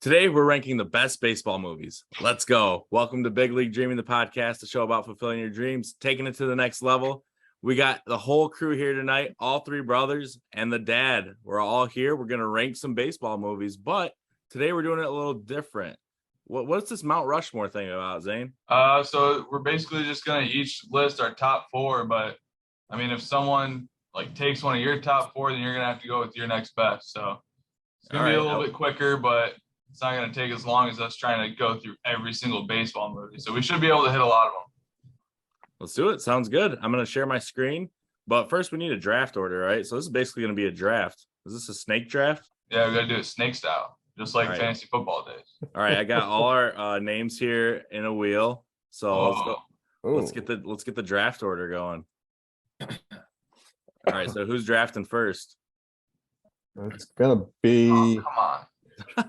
Today, we're ranking the best baseball movies. Let's go. Welcome to Big League Dreaming, the podcast, the show about fulfilling your dreams, taking it to the next level. We got the whole crew here tonight, all three brothers and the dad. We're all here. We're going to rank some baseball movies, but today we're doing it a little different. What's this Mount Rushmore thing about, Zane? So we're basically just going to each list our top four, but I mean, if someone takes one of your top four, then you're going to have to go with your next best. So it's going to be a little bit quicker, but it's not going to take as long as us trying to go through every single baseball movie. So we should be able to hit a lot of them. Let's do it. Sounds good. I'm going to share my screen, but first we need a draft order, right? So this is basically going to be a draft. Is this a snake draft? Yeah, we got to do it snake style, just like fantasy football days. All right, I got all our names here in a wheel. So let's go. Let's get the draft order going. All right, so who's drafting first? It's gonna be. Oh, come on.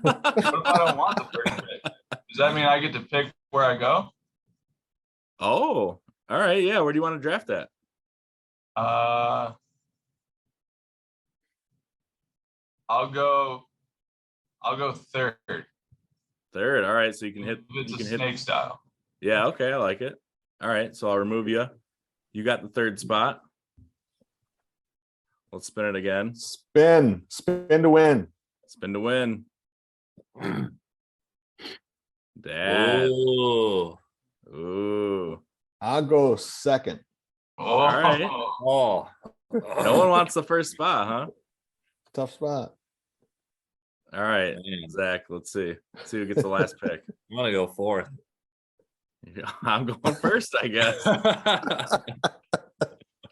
What if I don't want the first pick? Does that mean I get to pick where I go? Oh, all right. Yeah, where do you want to draft at? I'll go third. Third. All right, so you can hit. It's a snake style. Yeah. Okay, I like it. All right, so I'll remove you. You got the third spot. Let's spin it again. Spin to win. Spin to win. Dad. Ooh. I'll go second. All right. Oh. No one wants the first spot, huh? Tough spot. All right, Zach. Let's see who gets the last pick. I'm gonna go fourth. I'm going first, I guess. All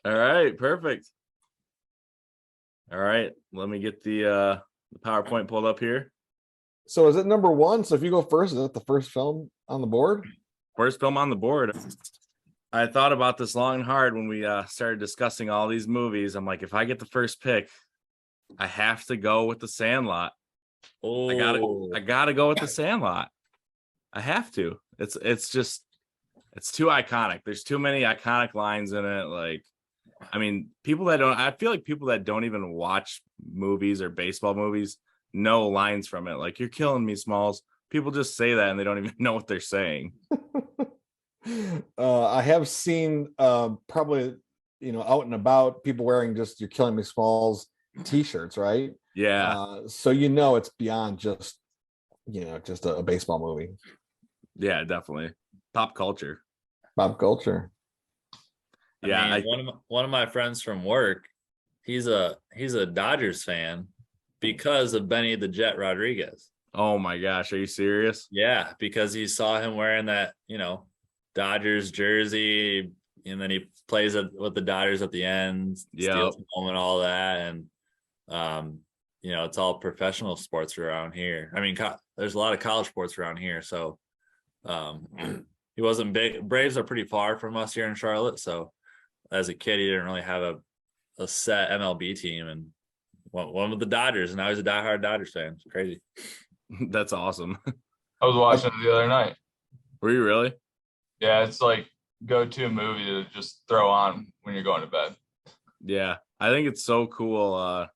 right, perfect. All right, let me get the PowerPoint pulled up here. So is it number one? So if you go first, is that the first film on the board? First film on the board. I thought about this long and hard when we started discussing all these movies. I'm like, if I get the first pick, I have to go with The Sandlot. Oh, I gotta go with The Sandlot. I have to. It's too iconic. There's too many iconic lines in it. Like, I mean, I feel like people that don't even watch movies or baseball movies know lines from it. Like, you're killing me, Smalls. People just say that and they don't even know what they're saying. I have seen probably, out and about people wearing just "You're Killing Me, Smalls" t-shirts, right? Yeah. So it's beyond just a baseball movie. Yeah, definitely. Pop culture. Yeah, I mean, one of my friends from work, he's a Dodgers fan because of Benny the Jet Rodriguez. Oh my gosh, are you serious? Yeah, because he saw him wearing that, Dodgers jersey, and then he plays with the Dodgers at the end, steals home and all that, and it's all professional sports around here. I mean, there's a lot of college sports around here, so he wasn't big. Braves are pretty far from us here in Charlotte, so as a kid, he didn't really have a set MLB team, and one with the Dodgers, and now he's a diehard Dodgers fan. It's crazy. That's awesome. I was watching it the other night. Were you really? Yeah, it's like go-to movie to just throw on when you're going to bed. Yeah, I think it's so cool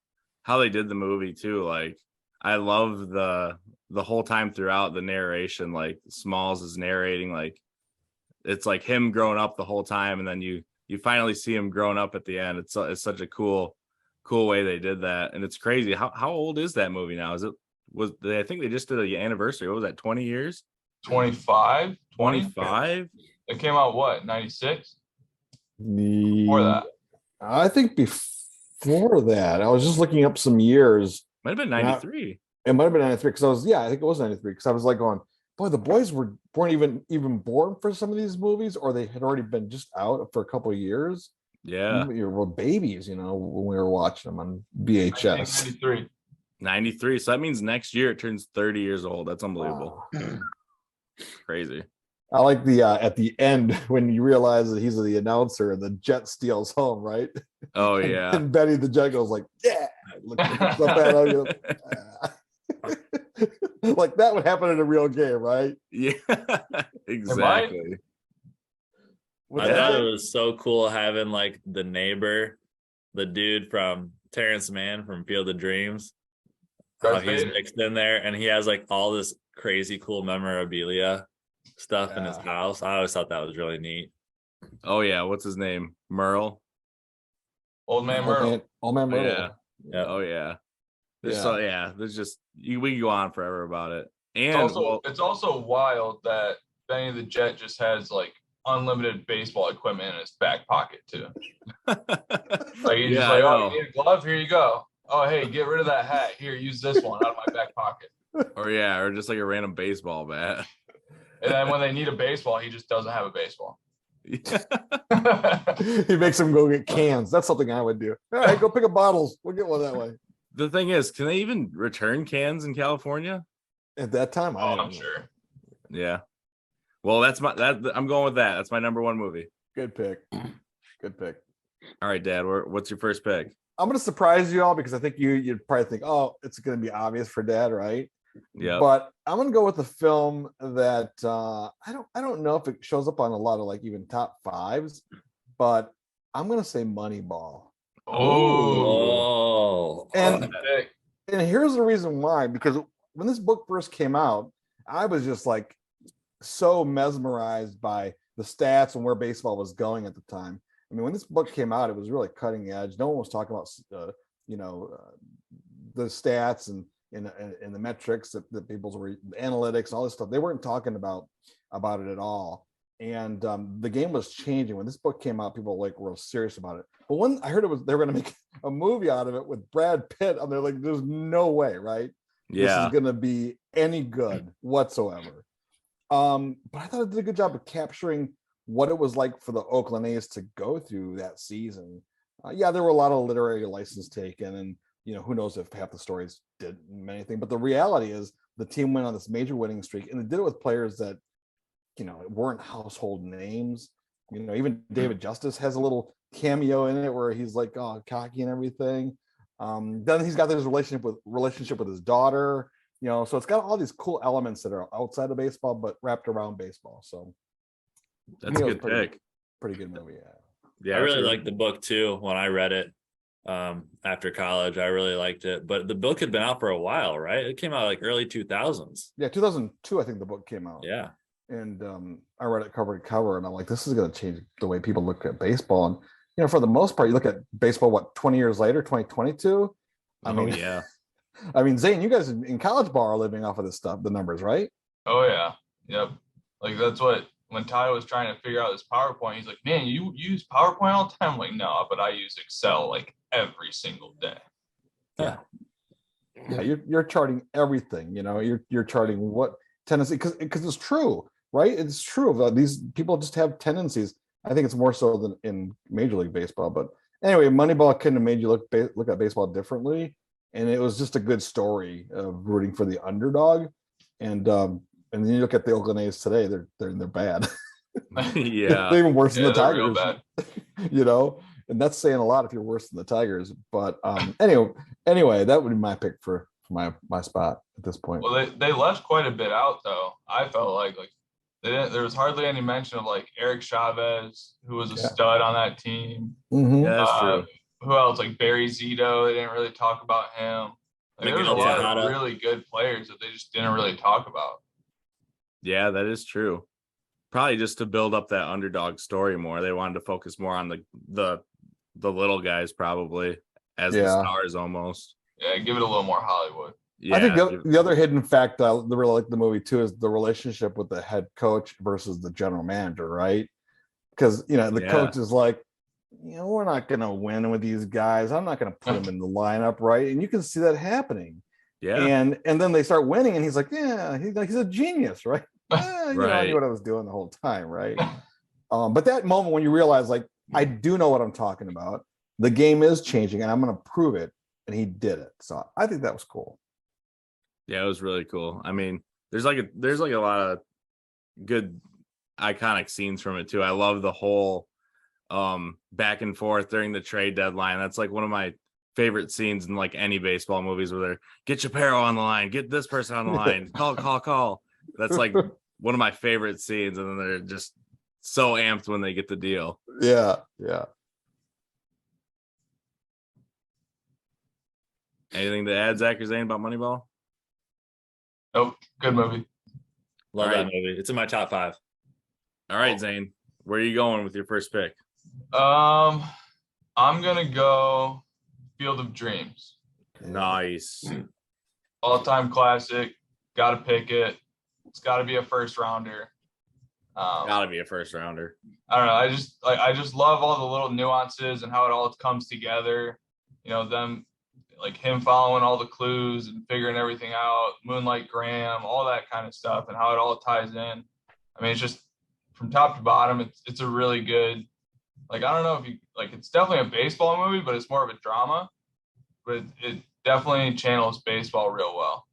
how they did the movie too. Like, I love the whole time throughout the narration. Like, Smalls is narrating, like it's like him growing up the whole time, and then you finally see him growing up at the end. It's such a cool way they did that, and it's crazy. How old is that movie now? I think they just did an anniversary. What was that? 20 years? 25? 25? It came out what? 96? Before that. I think before that. I was just looking up some years. Might have been 93. It might have been 93 because I think it was 93 because I was like going, boy, the boys weren't even born for some of these movies, or they had already been just out for a couple of years. Yeah. We were babies, when we were watching them on VHS. 93. So that means next year it turns 30 years old. That's unbelievable. Wow. Crazy. I like the at the end when you realize that he's the announcer and the Jet steals home, right? Oh yeah. And Benny the Jet goes like, yeah. Like that would happen in a real game, right? Yeah, exactly. I thought it was so cool having like the neighbor, the dude from Terrence Mann from Field of Dreams. how Darth he's Vader. mixed in there, and he has like all this crazy cool memorabilia stuff in his Yeah. house. I always thought that was really neat. Oh yeah, what's his name? Merle. Old Man Myrtle. Old Man Myrtle. Yeah. Yeah. Oh yeah. There's so yeah. There's just we can go on forever about it. And It's also wild that Benny the Jet just has like unlimited baseball equipment in his back pocket too. Like he's just I like, oh, know. you need a glove? Here you go. Oh, hey, get rid of that hat. Here, use this one out of my back pocket. or just like a random baseball bat. And then when they need a baseball, he just doesn't have a baseball. He makes them go get cans. That's something I would do. All right, go pick up bottles. We'll get one that way. The thing is, can they even return cans in California? At that time, Oh, I'm sure. Yeah. Well, I'm going with that. That's my number one movie. Good pick. Good pick. All right, Dad. What's your first pick? I'm gonna surprise you all because I think you'd probably think, oh, it's gonna be obvious for Dad, right? Yeah. But I'm gonna go with a film that I don't know if it shows up on a lot of like even top fives, but I'm gonna say Moneyball. Oh, And here's the reason why, because when this book first came out, I was just like so mesmerized by the stats and where baseball was going at the time. I mean, when this book came out, it was really cutting edge. No one was talking about, the stats and the metrics that people's were, the analytics, all this stuff. They weren't talking about it at all. And the game was changing. When this book came out, people were serious about it. But when I heard they were going to make a movie out of it with Brad Pitt, I'm like, there's no way, right? Yeah. This is going to be any good whatsoever. But I thought it did a good job of capturing what it was like for the Oakland A's to go through that season. Yeah, there were a lot of literary license taken, and who knows if half the stories did anything. But the reality is, the team went on this major winning streak, and they did it with players that weren't household names. Even David Justice has a little cameo in it where he's like, oh, cocky and everything. Then he's got this relationship with his daughter. So it's got all these cool elements that are outside of baseball but wrapped around baseball. So that's a good pick. Pretty good movie. Yeah, I really liked the book too. When I read it after college, I really liked it. But the book had been out for a while, right? It came out like early 2000s. Yeah, 2002, I think the book came out. Yeah. And I read it cover to cover, and I'm like, this is going to change the way people look at baseball. And for the most part, you look at baseball, 20 years later, 2022. I mean, yeah. I mean, Zane, you guys in college ball are living off of this stuff, the numbers, right? Oh yeah, yep. Like that's what when Ty was trying to figure out this PowerPoint, he's like, "Man, you use PowerPoint all the time?" I'm like, no, but I use Excel like every single day. Yeah, you're charting everything. You're charting what tendency, because it's true, right? It's true. These people just have tendencies. I think it's more so than in Major League Baseball. But anyway, Moneyball couldn't have made you look at baseball differently. And it was just a good story of rooting for the underdog. And then you look at the Oakland A's today; they're bad. Yeah, they're even worse than the Real Tigers. bad. And that's saying a lot if you're worse than the Tigers. But anyway, that would be my pick for my spot at this point. Well, they left quite a bit out though. I felt like they didn't. There was hardly any mention of like Eric Chavez, who was a stud on that team. Mm-hmm. Yeah, that's true. Who else? Like Barry Zito. They didn't really talk about him. Like, there was a lot of really good players that they just didn't really talk about. Yeah, that is true. Probably just to build up that underdog story more. They wanted to focus more on the little guys, probably as the stars almost. Yeah, give it a little more Hollywood. Yeah, I think the other hidden fact I really like the movie too is the relationship with the head coach versus the general manager, right? Because the coach is like, we're not going to win with these guys. I'm not going to put them in the lineup, right? And you can see that happening. Yeah. And then they start winning, and he's like, yeah, he's a genius, right? I knew what I was doing the whole time, right? But that moment when you realize, like, I do know what I'm talking about. The game is changing, and I'm going to prove it. And he did it. So I think that was cool. Yeah, it was really cool. I mean, there's like a lot of good iconic scenes from it too. I love the whole back and forth during the trade deadline. That's like one of my favorite scenes in like any baseball movies, where they're get Shapiro on the line, get this person on the line, call. That's like one of my favorite scenes, and then they're just so amped when they get the deal. Yeah. Anything to add, Zach or Zane, about Moneyball? Nope. Good movie. Love All that right. movie. It's in my top 5. All right, Zane, where are you going with your first pick? I'm gonna go Field of Dreams. Nice. All-time classic. Got to pick it. It's got to be a first rounder. Gotta be a first rounder. I don't know. I just love all the little nuances and how it all comes together. You know, them like him following all the clues and figuring everything out, Moonlight Graham, all that kind of stuff, and how it all ties in. I mean, it's just from top to bottom, it's a really good, like, I don't know if you like, it's definitely a baseball movie, but it's more of a drama, but it definitely channels baseball real well.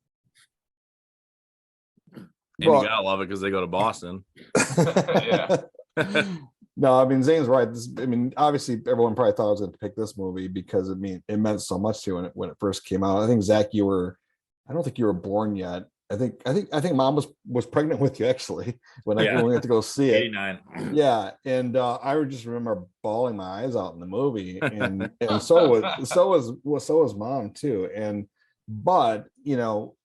And you gotta love it because they go to Boston. Yeah. No, I mean, Zane's right. I mean, obviously everyone probably thought I was going to pick this movie because it meant so much to you when it first came out. I think Zach, I don't think you were born yet. I think mom was pregnant with you actually when we went to go see it. 89. Yeah, and I would just remember bawling my eyes out in the movie, and so was mom too. But you know,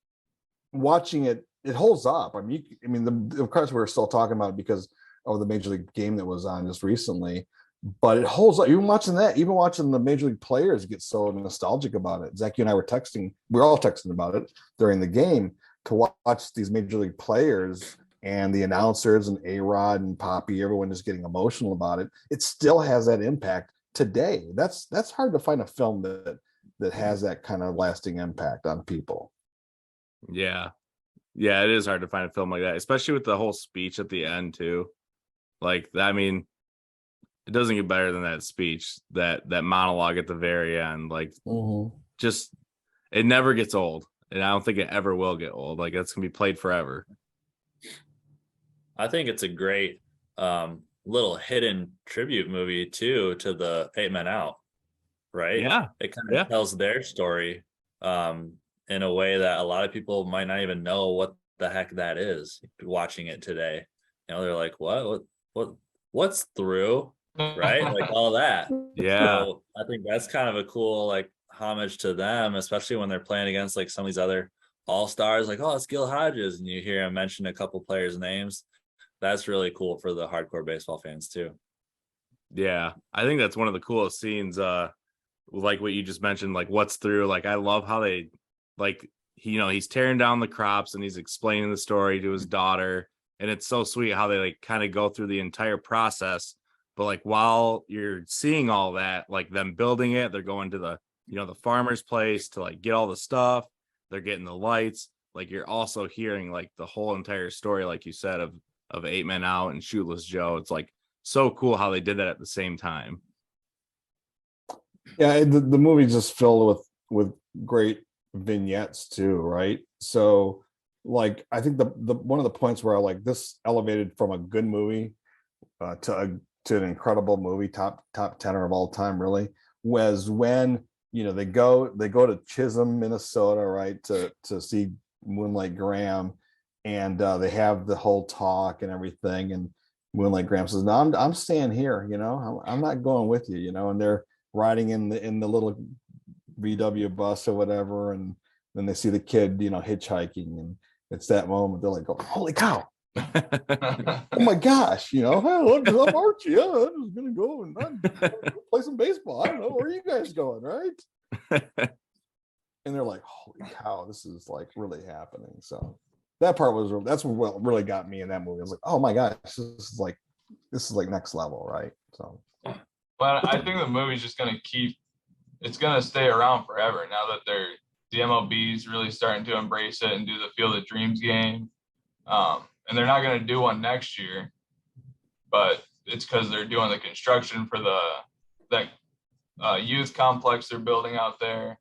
watching it holds up. I mean, of course we're still talking about it because of the Major League game that was on just recently, but it holds up. Even watching the Major League players get so nostalgic about it. Zach, you and I were all texting about it during the game to watch these Major League players and the announcers and A-Rod and Poppy, everyone is getting emotional about it. It still has that impact today. That's hard to find a film that has that kind of lasting impact on people. Yeah, it is hard to find a film like that, especially with the whole speech at the end too. Like, I mean, it doesn't get better than that speech, that monologue at the very end. Like, just it never gets old, and I don't think it ever will get old. Like, that's gonna be played forever. I think it's a great little hidden tribute movie too to the 8 Men Out, right? Yeah, it kind of tells their story in a way that a lot of people might not even know what the heck that is watching it today. You know, they're like, what's through, right? Like all that. Yeah. So I think that's kind of a cool like homage to them, especially when they're playing against like some of these other all-stars, like, oh, it's Gil Hodges, and you hear him mention a couple players' names. That's really cool for the hardcore baseball fans too. Yeah, I think that's one of the coolest scenes. Like what you just mentioned, like what's through. Like, I love how they, like, he's tearing down the crops and he's explaining the story to his daughter, and it's so sweet how they like kind of go through the entire process. But like while you're seeing all that, like them building it, they're going to the the farmer's place to like get all the stuff. They're getting the lights. Like, you're also hearing like the whole entire story, like you said, of 8 Men Out and Shootless Joe. It's like so cool how they did that at the same time. Yeah, the movie's just filled with great vignettes too, right? So like, I think the one of the points where I like this elevated from a good movie to an incredible movie, top 10 of all time, really, was when they go to Chisholm, Minnesota, right, to see Moonlight Graham, and they have the whole talk and everything, and Moonlight Graham says, "No, I'm staying here. I'm not going with you." And they're riding in the little VW bus or whatever, and then they see the kid, hitchhiking, and it's that moment they're like, "Oh, holy cow! Oh my gosh! I love Archie. Yeah, I'm just gonna go and play some baseball. I don't know, where are you guys going, right?" And they're like, "Holy cow! This is like really happening." So that part that's what really got me in that movie. I was like, "Oh my gosh, this is like next level, right?" So, but I think the movie's just gonna it's gonna stay around forever now that the MLB's really starting to embrace it and do the Field of Dreams game. And they're not gonna do one next year, but it's because they're doing the construction for that youth complex they're building out there.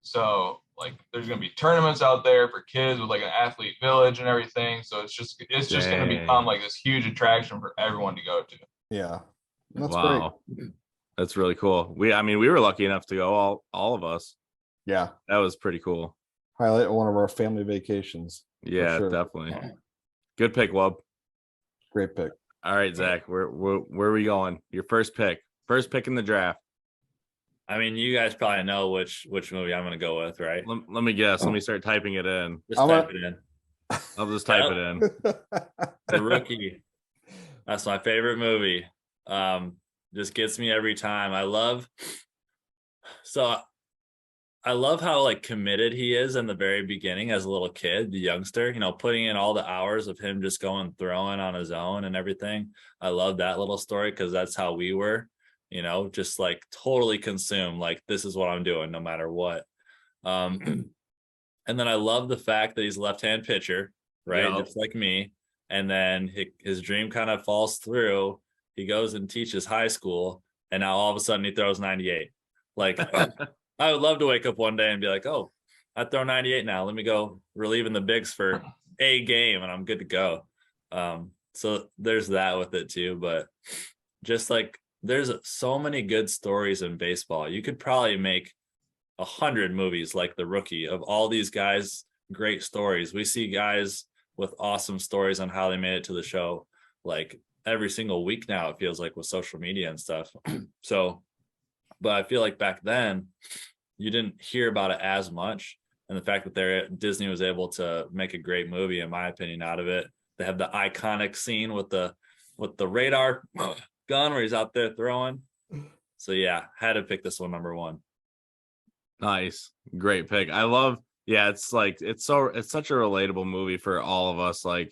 So like, there's gonna be tournaments out there for kids with like an athlete village and everything. So it's just gonna become like this huge attraction for everyone to go to. Yeah, that's wow, great. That's really cool. We were lucky enough to go, all of us. Yeah, that was pretty cool. Highlight one of our family vacations. Yeah, sure. Definitely. Good pick, Wub. Great pick. All right, Zach, where are we going? Your first pick in the draft. I mean, you guys probably know which movie I'm gonna go with, right? Let me guess. Let me start typing it in. Just I'm type gonna- it in. I'll just type Yep. it in. The Rookie. That's my favorite movie. Just gets me every time. I love how like committed he is in the very beginning as a little kid, the youngster, you know, putting in all the hours of him just going throwing on his own and everything. I love that little story because that's how we were, you know, just like totally consumed, like this is what I'm doing no matter what. And then I love the fact that he's a left-hand pitcher, right? Yep. Just like me. And then his dream kind of falls through. He goes and teaches high school, and now all of a sudden he throws 98. Like I would love to wake up one day and be like, oh, I throw 98 now. Let me go relieve in the bigs for a game and I'm good to go. So there's that with it too. But just like there's so many good stories in baseball. You could probably make 100 movies like The Rookie of all these guys, great stories. We see guys with awesome stories on how they made it to the show like every single week now, it feels like, with social media and stuff. So, but I feel like back then you didn't hear about it as much. And the fact that Disney was able to make a great movie, in my opinion, out of it. They have the iconic scene with the radar gun where he's out there throwing. So yeah, had to pick this one number one. Nice. Great pick. I love, yeah, it's like it's such a relatable movie for all of us. Like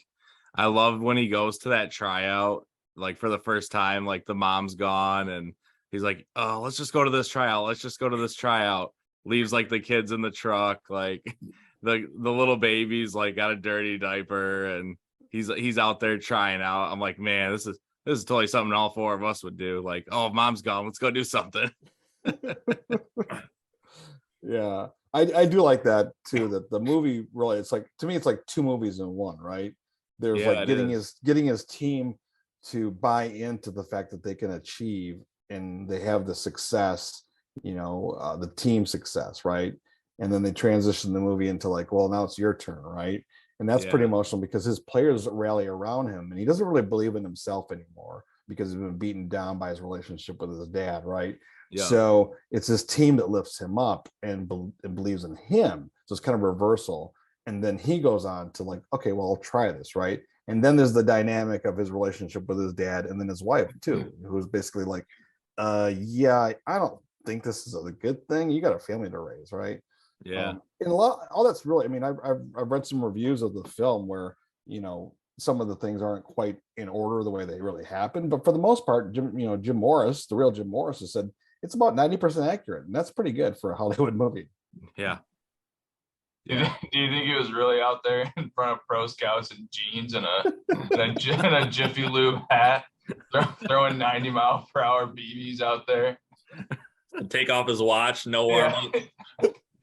I love when he goes to that tryout, like for the first time, like the mom's gone and he's like, oh, let's just go to this tryout. Let's just go to this tryout. Leaves like the kids in the truck, like the little baby's like got a dirty diaper and he's out there trying out. I'm like, man, this is totally something all four of us would do. Like, oh, mom's gone, let's go do something. Yeah, I do like that too. That the movie really, it's like, to me, it's like two movies in one, right? There's Yeah, like getting his team to buy into the fact that they can achieve and they have the success, you know, the team success, right? And then they transition the movie into like, well, now it's your turn, right? And that's pretty Yeah. emotional because his players rally around him and he doesn't really believe in himself anymore because he's been beaten down by his relationship with his dad, right? Yeah. So it's his team that lifts him up and believes in him. So it's kind of reversal. And then he goes on to like, okay, well, I'll try this, right? And then there's the dynamic of his relationship with his dad and then his wife too, who's basically like, yeah, I don't think this is a good thing. You got a family to raise, right? Yeah. And a lot, all that's really, I mean, I've read some reviews of the film where, you know, some of the things aren't quite in order the way they really happened, but for the most part, Jim Morris, the real Jim Morris, has said it's about 90% accurate, and that's pretty good for a Hollywood movie. Yeah. Do you think he was really out there in front of pro scouts in jeans and a Jiffy Lube hat, throwing 90-mile-per-hour BBs out there? Take off his watch, no warm up.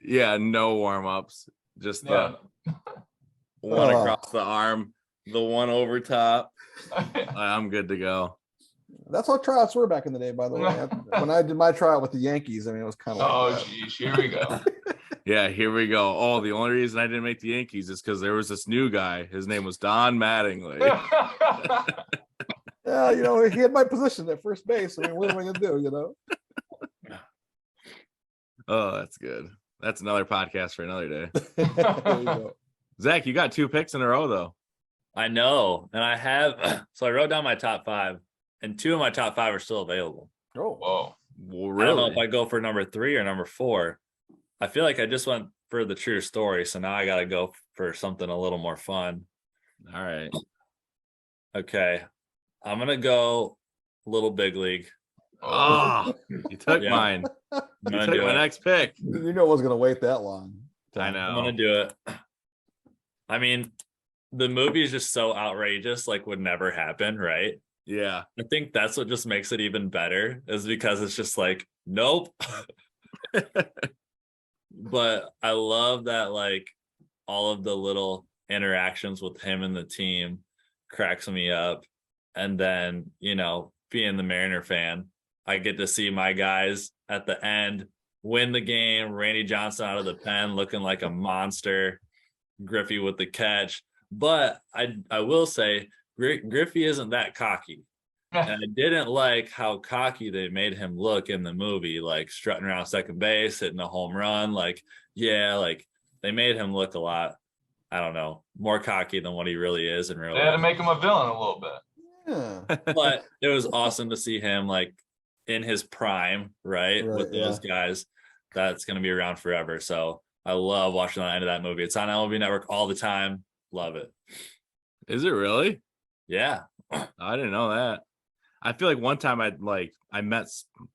Yeah, no warm-ups. Just the one across the arm, the one over top. I'm good to go. That's how tryouts were back in the day, by the way. When I did my tryout with the Yankees, I mean, it was kind of Oh, like geez, here we go. Yeah, here we go. Oh, the only reason I didn't make the Yankees is because there was this new guy. His name was Don Mattingly. yeah, you know, he had my position at first base. I mean, what am I gonna do, you know? Oh, that's good. That's another podcast for another day. There you go. Zach, you got 2 picks in a row though. I know. And I have, so I wrote down my top 5, and 2 of my top 5 are still available. Oh, Whoa. Well, I don't know really? if I go for number 3 or number 4. I feel like I just went for the true story. So now I got to go for something a little more fun. All right. Okay. I'm going to go Little Big League. Oh, you took Yeah. mine. I'm You going to took do my it. next pick. you know, it was gonna wait that long. I I'm know. going to do it. I mean, the movie is just so outrageous, like would never happen, right? Yeah. I think that's what just makes it even better, is because it's just like, nope. But I love that, like, all of the little interactions with him and the team cracks me up. And then, you know, being the Mariner fan, I get to see my guys at the end win the game. Randy Johnson out of the pen looking like a monster. Griffey with the catch. But I will say, Griffey isn't that cocky. And I didn't like how cocky they made him look in the movie, like strutting around second base, hitting a home run. Like, yeah, like they made him look a lot, I don't know, more cocky than what he really is in real They had to life. make him a villain a little bit. Yeah. But it was awesome to see him like in his prime, right? Right, With those guys. That's going to be around forever. So I love watching the end of that movie. It's on MLB Network all the time. Love it. Is it really? Yeah. I didn't know that. I feel like one time I met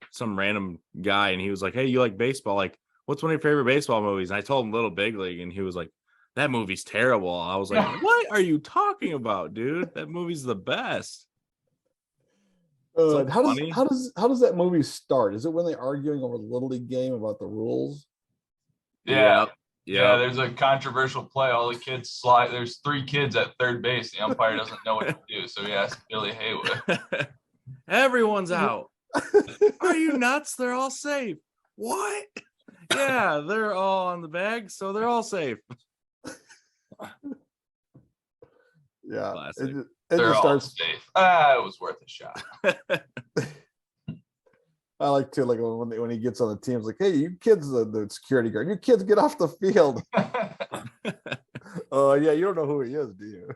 some random guy and he was like, "Hey, you like baseball? Like, what's one of your favorite baseball movies?" And I told him Little Big League, and he was like, "That movie's terrible." I was like, "What are you talking about, dude? That movie's the best." So How funny. does that movie start? Is it when they're arguing over the Little League game about the rules? Yeah. Yeah. There's a controversial play. All the kids slide. There's 3 kids at third base. The umpire doesn't know what to do, so he asks Billy Haywood. Everyone's out. Are you nuts? They're all safe. What? Yeah, they're all on the bag, so they're all safe. Yeah, Classic. it They're just all starts. safe. It was worth a shot. I like to when he gets on the team, it's like, "Hey, you kids, the security guard, you kids, get off the field." Oh yeah, you don't know who he is, do you?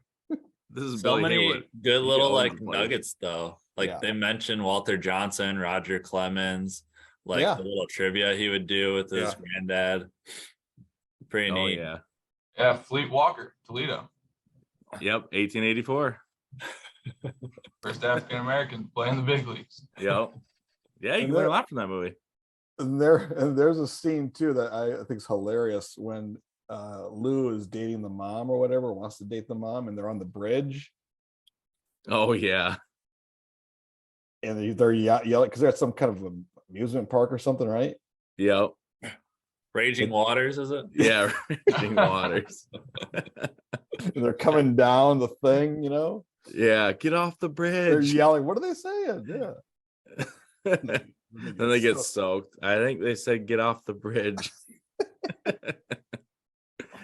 This is So Billy many Haywood. good He little owns like the place. nuggets though. Like Yeah. they mentioned Walter Johnson, Roger Clemens, like Yeah. the little trivia he would do with his Yeah. granddad. Pretty Oh neat. yeah. Yeah, Fleet Walker, Toledo. Yep. 1884. First African American playing the big leagues. Yep. Yeah, you And can learn that- a lot from that movie. And there's a scene too that I think is hilarious when Lou is dating the mom or whatever, wants to date the mom, and they're on the bridge Oh yeah. and they're yelling because they're at some kind of amusement park or something, right? Yep. Raging Waters, is it? Yeah. Raging Waters. And they're coming down the thing, Yeah. Get off the they're bridge. yelling. What are they saying? Yeah. Then they get soaked. I think they said get off the bridge.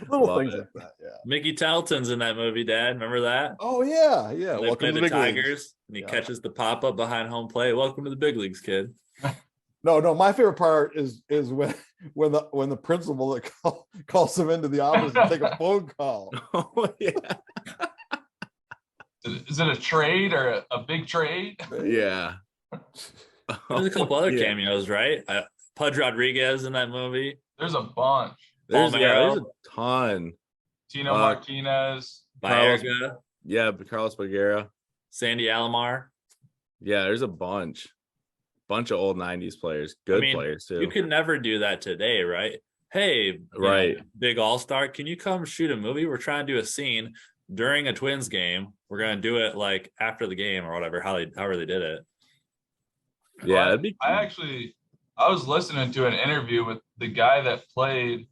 little Love things it. like that. Yeah. Mickey Telton's in that movie, Dad. Remember that? Oh yeah, yeah. They Welcome play to the big leagues. Tigers and he Yeah. catches the pop up behind home plate. Welcome to the big leagues, kid. No. My favorite part is when the principal that calls him into the office to take a phone call. Oh yeah. Is it a trade or a big trade? Yeah. There's a couple other Yeah. cameos, right? Pudge Rodriguez in that movie. There's a bunch. There's Palmeiro. a ton. Tino Uh, Martinez. Carlos- Baerga, Yeah, but Carlos Bagheera. Sandy Alomar. Yeah, there's a bunch of old 90s players. Good mean, players too. You could never do that today, right? Hey, you Right. know, big all-star, can you come shoot a movie? We're trying to do a scene during a Twins game. We're gonna do it like after the game or whatever, however they did it. Yeah, that'd be I was listening to an interview with the guy that played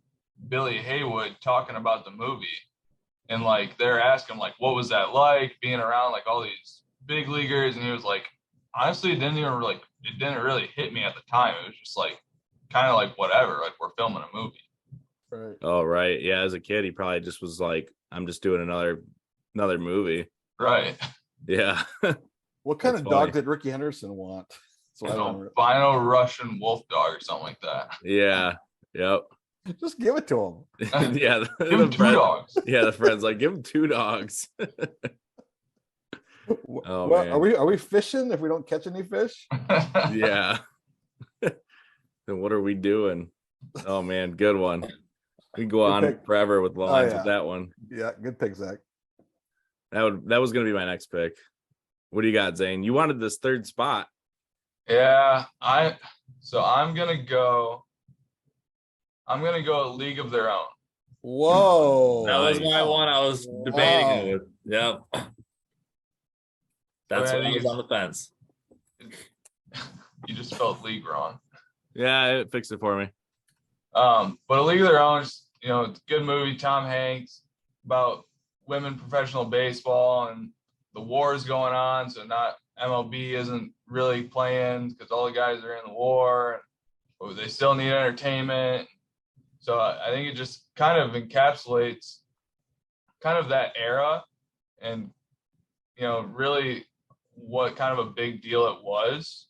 Billy Haywood talking about the movie. And like they're asking like, what was that like being around like all these big leaguers? And he was like, honestly, it didn't really hit me at the time. It was just like kind of like whatever, like we're filming a movie. Right. Oh right. Yeah, as a kid, he probably just was like, I'm just doing another movie. Right. Yeah. What kind That's of dog funny. did Ricky Henderson want? So I don't Albino Russian wolf dog or something like that. Yeah. Yep. just give it to him. Yeah. Give him 2 dogs. Yeah, the friend's like, give him 2 dogs. Oh, man. Are we fishing if we don't catch any fish? Yeah. Then what are we doing? Oh man, good one. We can go Good on pick. forever with lines yeah. with that one. Yeah, good pick, Zach. That was gonna be my next pick. What do you got, Zane? You wanted this 3rd spot. Yeah, I'm gonna go a League of Their Own. Whoa. That was my one I was debating Wow. with. Yep. That's Well, why I was on the fence. You just spelled league wrong. Yeah, it fixed it for me. But A League of Their Own, it's a good movie. Tom Hanks about women professional baseball and the war is going on, so not MLB isn't really playing because all the guys are in the war. But they still need entertainment. So I think it just kind of encapsulates kind of that era and really what kind of a big deal it was.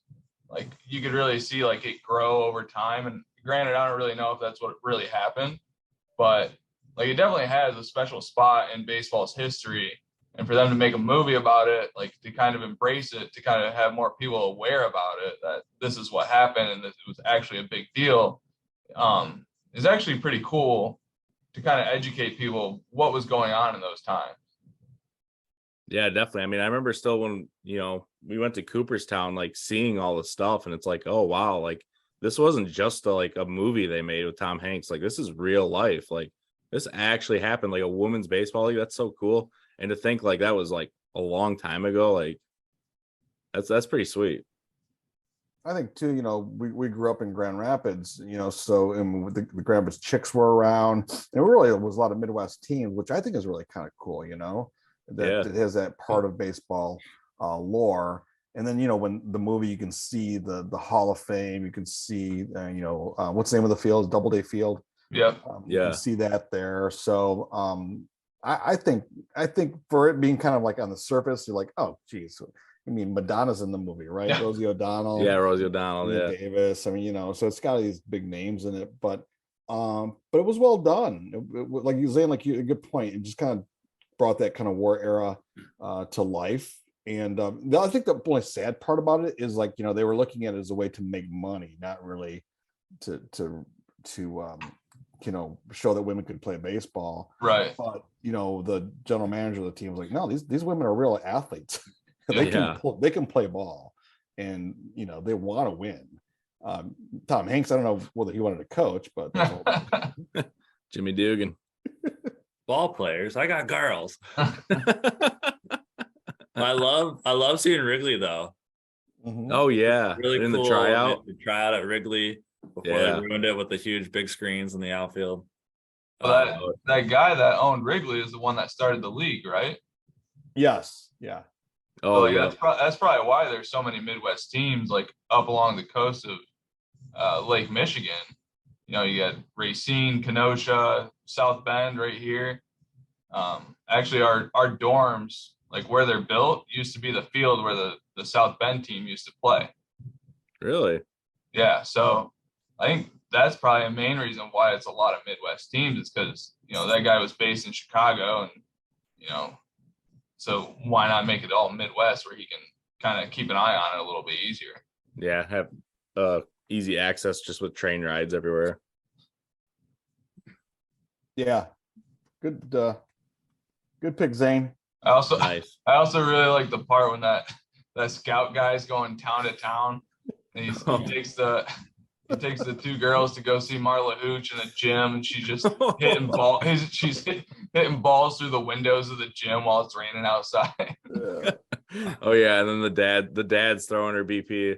Like you could really see like it grow over time. And granted, I don't really know if that's what really happened, but like it definitely has a special spot in baseball's history. And for them to make a movie about it, like to kind of embrace it, to kind of have more people aware about it, that this is what happened and that it was actually a big deal, is actually pretty cool to kind of educate people what was going on in those times. Yeah, definitely. I mean, I remember still when, we went to Cooperstown, like seeing all the stuff, and it's like, oh wow, like this wasn't just a movie they made with Tom Hanks. Like this is real life. Like this actually happened, like a women's baseball league. That's so cool. And to think like that was like a long time ago, like that's pretty sweet. I think too, we grew up in Grand Rapids, so the Grand Rapids Chicks were around, and really it was a lot of Midwest teams, which I think is really kind of cool, that it has that part of baseball lore. And then, when the movie, you can see the Hall of Fame, you can see, what's the name of the field? Doubleday Field. Yeah. You can see that there. So I think for it being kind of like on the surface, you're like, oh, geez. I mean, Madonna's in the movie, right? Yeah. Rosie O'Donnell. Yeah, Rosie O'Donnell. Yeah. Davis. I mean, so it's got these big names in it, but it was well done. Like you were saying, like a good point. It just kind of brought that kind of war era to life. And I think the only sad part about it is like, they were looking at it as a way to make money, not really to show that women could play baseball. Right. But, the general manager of the team was like, no, these women are real athletes. They can play ball, and they want to win. Tom Hanks, I don't know whether he wanted to coach, but Jimmy Dugan. Ball players, I got girls. I love seeing Wrigley though. Mm-hmm. Oh yeah, really in cool. the tryout. The tryout at Wrigley before they ruined it with the huge big screens in the outfield. Well, that guy that owned Wrigley is the one that started the league, right? Yes. Yeah. Oh, yeah. That's probably why there's so many Midwest teams like up along the coast of Lake Michigan. You got Racine, Kenosha, South Bend right here. Actually, our dorms, like where they're built, used to be the field where the South Bend team used to play. Really? Yeah. So I think that's probably a main reason why it's a lot of Midwest teams, is because, that guy was based in Chicago, and, so why not make it all Midwest where he can kind of keep an eye on it a little bit easier? Yeah, have easy access just with train rides everywhere. Yeah, good pick, Zane. I also really like the part when that scout guy's going town to town, and he takes the two girls to go see Marla Hooch in the gym, and she's just hitting ball. She's hitting balls through the windows of the gym while it's raining outside. Oh yeah, and then the dad's throwing her BP.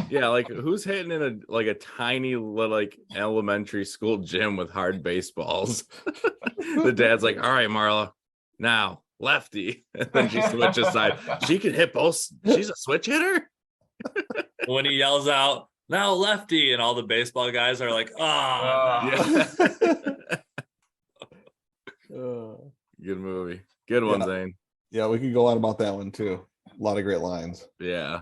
Yeah, like who's hitting in a tiny like elementary school gym with hard baseballs? The dad's like, all right, Marla, now lefty, and then she switches side. She can hit both. She's a switch hitter. When he yells out, now lefty, and all the baseball guys are like, yeah. Good movie. Good one, Zane. Yeah, we could go on about that one too. A lot of great lines. Yeah.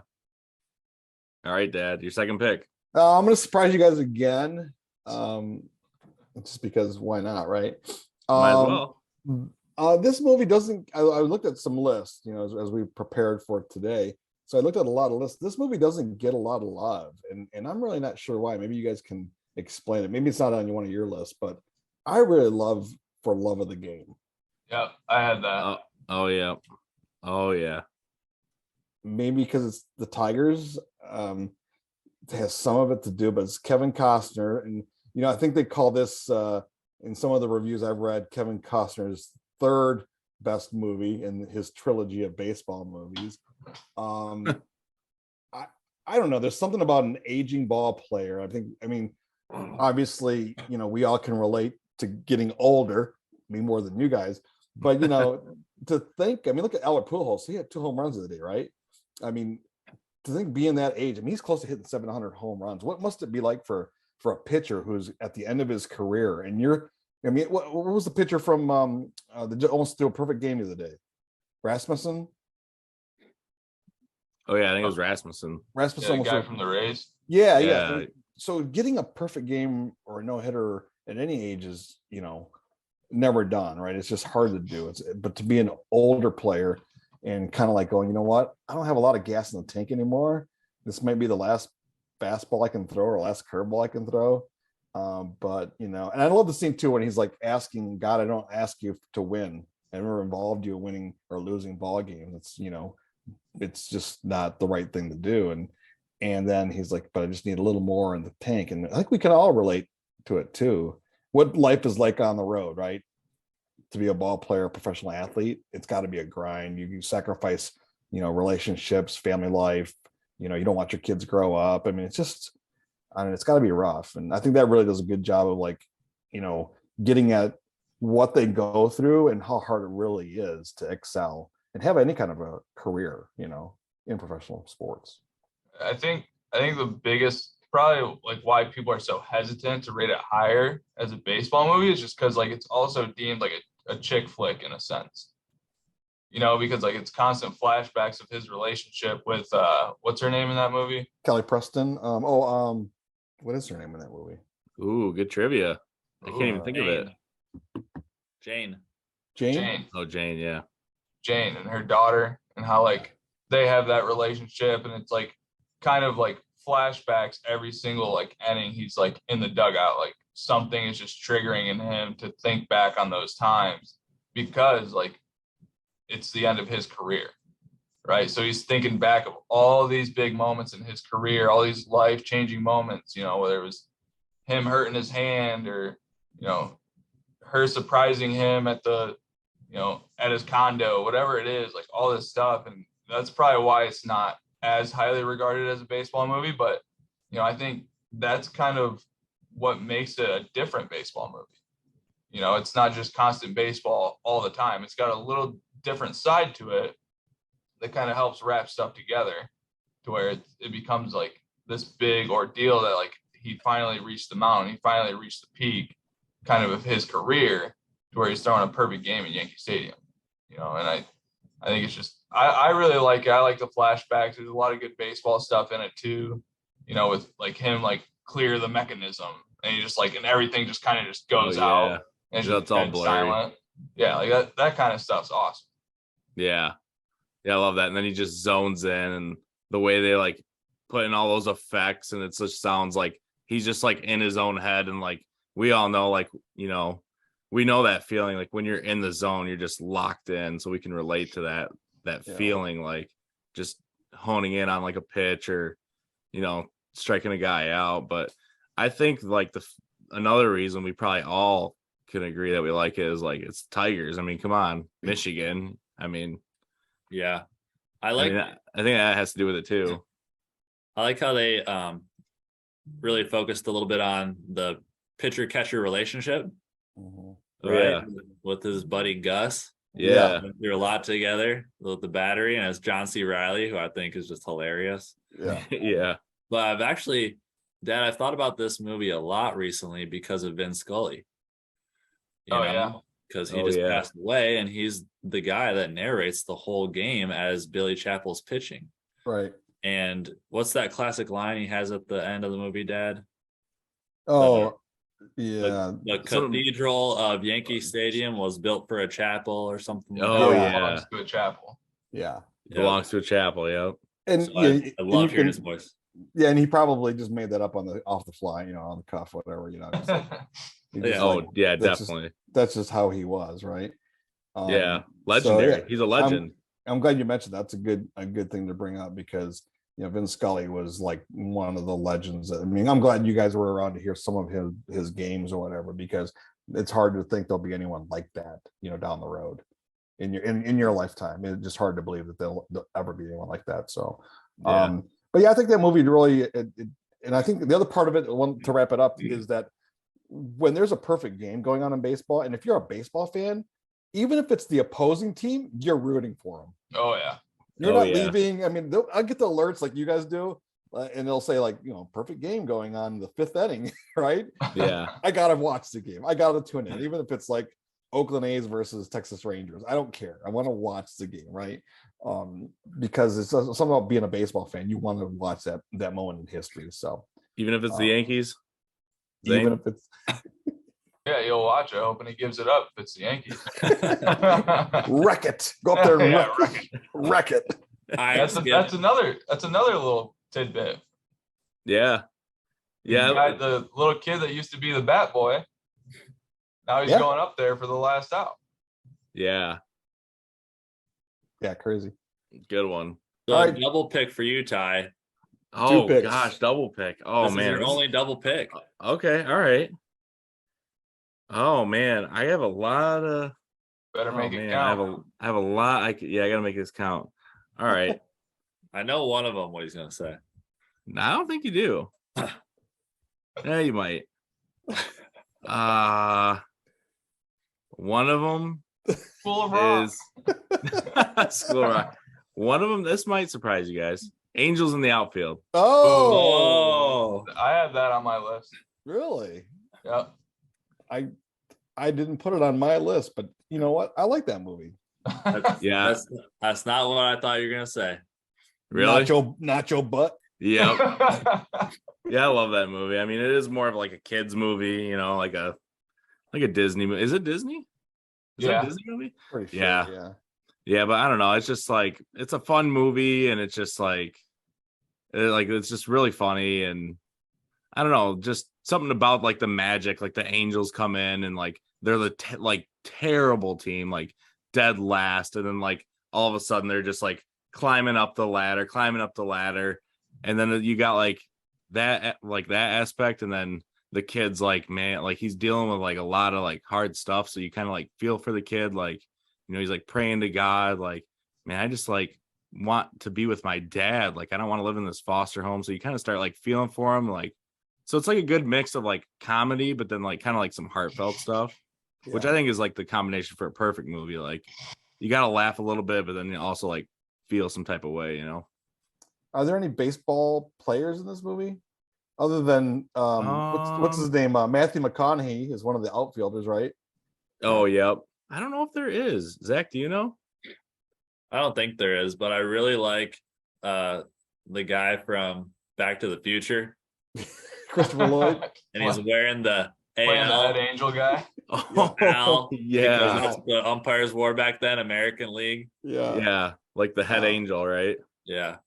All right, Dad, your second pick. I'm going to surprise you guys again, just because why not, right? Might as well. This movie doesn't. I looked at some lists, as we prepared for it today. So I looked at a lot of lists. This movie doesn't get a lot of love, and I'm really not sure why. Maybe you guys can explain it. Maybe it's not on one of your lists, but I really love For Love of the Game. Yep, I had that. Oh yeah. Maybe because it's the Tigers. It has some of it to do, but it's Kevin Costner, and I think they call this in some of the reviews I've read, Kevin Costner's third best movie in his trilogy of baseball movies. I don't know. There's something about an aging ball player. I mean, obviously, we all can relate to getting older, me more than you guys. But to think, look at Albert Pujols. He had 2 home runs of the day, right? I mean, to think being that age, he's close to hitting 700 home runs. What must it be like for a pitcher who's at the end of his career? And what was the pitcher from the almost threw a perfect game the other day? Rasmussen? Oh yeah, I think it was Rasmussen. Rasmussen the almost guy from the Rays. yeah. Yeah. So getting a perfect game or a no hitter at any age is, never done, right? It's just hard to do. But to be an older player and kind of like going, you know what? I don't have a lot of gas in the tank anymore. This might be the last fastball I can throw or last curveball I can throw. But and I love the scene too when he's like asking God, I don't ask you to win. I never involved you in winning or losing ball games. It's just not the right thing to do. And then he's like, but I just need a little more in the tank. And I think we can all relate to it too. What life is like on the road, right? To be a ball player, a professional athlete, it's got to be a grind. You sacrifice, relationships, family life. You don't want your kids grow up. I mean, it's got to be rough. And I think that really does a good job of like, getting at what they go through and how hard it really is to excel and have any kind of a career, in professional sports. I think the biggest probably like why people are so hesitant to rate it higher as a baseball movie is just because like it's also deemed like a chick flick in a sense. Because like it's constant flashbacks of his relationship with what's her name in that movie? Kelly Preston. What is her name in that movie? Ooh, good trivia. I can't even think of it. Jane. Oh, Jane, yeah. Jane and her daughter, and how like they have that relationship, and it's like kind of like flashbacks every single like inning he's like in the dugout, like something is just triggering in him to think back on those times because like it's the end of his career, right? So he's thinking back of all these big moments in his career, all these life-changing moments, whether it was him hurting his hand or her surprising him at the at his condo, whatever it is, like all this stuff. And that's probably why it's not as highly regarded as a baseball movie. But, I think that's kind of what makes it a different baseball movie. It's not just constant baseball all the time. It's got a little different side to it that kind of helps wrap stuff together to where it becomes like this big ordeal that like he finally reached the mountain. He finally reached the peak kind of his career to where he's throwing a perfect game in Yankee Stadium, and I think it's just, I really like it. I like the flashbacks. There's a lot of good baseball stuff in it too, with like him, like clear the mechanism and he just like, and everything just kind of just goes out and it's all blurry. Silent. Yeah. Like that kind of stuff's awesome. Yeah. Yeah. I love that. And then he just zones in and the way they like put in all those effects and it just sounds like he's just like in his own head. And like, we all know, like, we know that feeling, like when you're in the zone, you're just locked in. So we can relate to that feeling, like just honing in on like a pitch or, striking a guy out. But I think like another reason we probably all can agree that we like it is like, it's Tigers. I mean, come on, Michigan. I mean, yeah, I think that has to do with it too. I like how they really focused a little bit on the pitcher catcher relationship. Right, with his buddy Gus. Yeah, they're a lot together with the battery, and as John C. Reilly, who I think is just hilarious. Yeah. Yeah. But I've thought about this movie a lot recently because of Vin Scully. Because he passed away, and he's the guy that narrates the whole game as Billy Chappell's pitching. Right. And what's that classic line he has at the end of the movie, Dad? Oh, yeah. The cathedral of Yankee Stadium was built for a chapel or something like that. Yeah. Belongs to a chapel. Yeah. It belongs to a chapel, yep. And so I love hearing his voice. Yeah, and he probably just made that up off the fly, on the cuff, whatever, definitely. That's just how he was, right? Legendary. He's a legend. I'm glad you mentioned that's a good thing to bring up because Vin Scully was like one of the legends. I mean, I'm glad you guys were around to hear some of his games or whatever, because it's hard to think there'll be anyone like that, down the road in your lifetime. It's just hard to believe that there'll ever be anyone like that. So, but yeah, I think that movie really, and I think the other part of it, to wrap it up, is that when there's a perfect game going on in baseball, and if you're a baseball fan, even if it's the opposing team, you're rooting for them. Oh yeah. You're not leaving. I mean, I'll get the alerts like you guys do, and they'll say like, perfect game going on in the fifth inning, right? Yeah. I gotta watch the game. I gotta tune in, even if it's like, Oakland A's versus Texas Rangers. I don't care. I want to watch the game, right? Because it's something about being a baseball fan. You want to watch that moment in history. So Even if it's the Yankees, even if it's Yeah, you'll watch it, hoping he gives it up if it's the Yankees. wreck it, go up there and Yeah, wreck it. That's another little tidbit. yeah, The little kid that used to be the bat boy. Now he's going up there for the last out. yeah, Crazy. good one. So All right. double pick for you, Ty. Oh picks. gosh, double pick. Oh This is man, your only double pick. okay, all right. Oh man, I have a lot of. Better make it man, count. I have a lot. I gotta make this count. All right. I know one of them what he's gonna say. No, I don't think you do. Yeah, you might. One of them Full of rock. is School of Rock. One of them, this might surprise you guys. Angels in the Outfield. Oh, I had that on my list. really? Yep. I didn't put it on my list, but you know what? I like that movie. Yeah, That's not what I thought you were gonna say. really? Nacho butt. Yeah, yeah, I love that movie. I mean, it is more of like a kids movie, you know, like a Disney movie. Is it Disney? Is that a Disney movie? Pretty sure. Yeah. Yeah, but I don't know. It's just like it's a fun movie, and it's just like it's just really funny, and I don't know, just something about like the magic, like the Angels come in and like they're the terrible team, like dead last, and then like all of a sudden they're just like climbing up the ladder, and then you got like that aspect, and then the kid's like, man, like he's dealing with like a lot of like hard stuff, so you kind of like feel for the kid, like, you know, he's like praying to God, like, man, I just like want to be with my dad, like I don't want to live in this foster home, so you kind of start like feeling for him, like, so it's like a good mix of like comedy, but then like kind of like some heartfelt stuff, which I think is like the combination for a perfect movie. Like you got to laugh a little bit, but then you also like feel some type of way, you know? Are there any baseball players in this movie other than what's his name? Matthew McConaughey is one of the outfielders, right? Oh, yep. I don't know if there is. Zach, do you know? I don't think there is, but I really like the guy from Back to the Future, Christopher Lloyd. and he's wearing the Playing the Ed AL. Angel guy. Oh, Al, yeah. because that's the umpires wore back then, American League. Yeah. Yeah. Like the head angel, right? Yeah.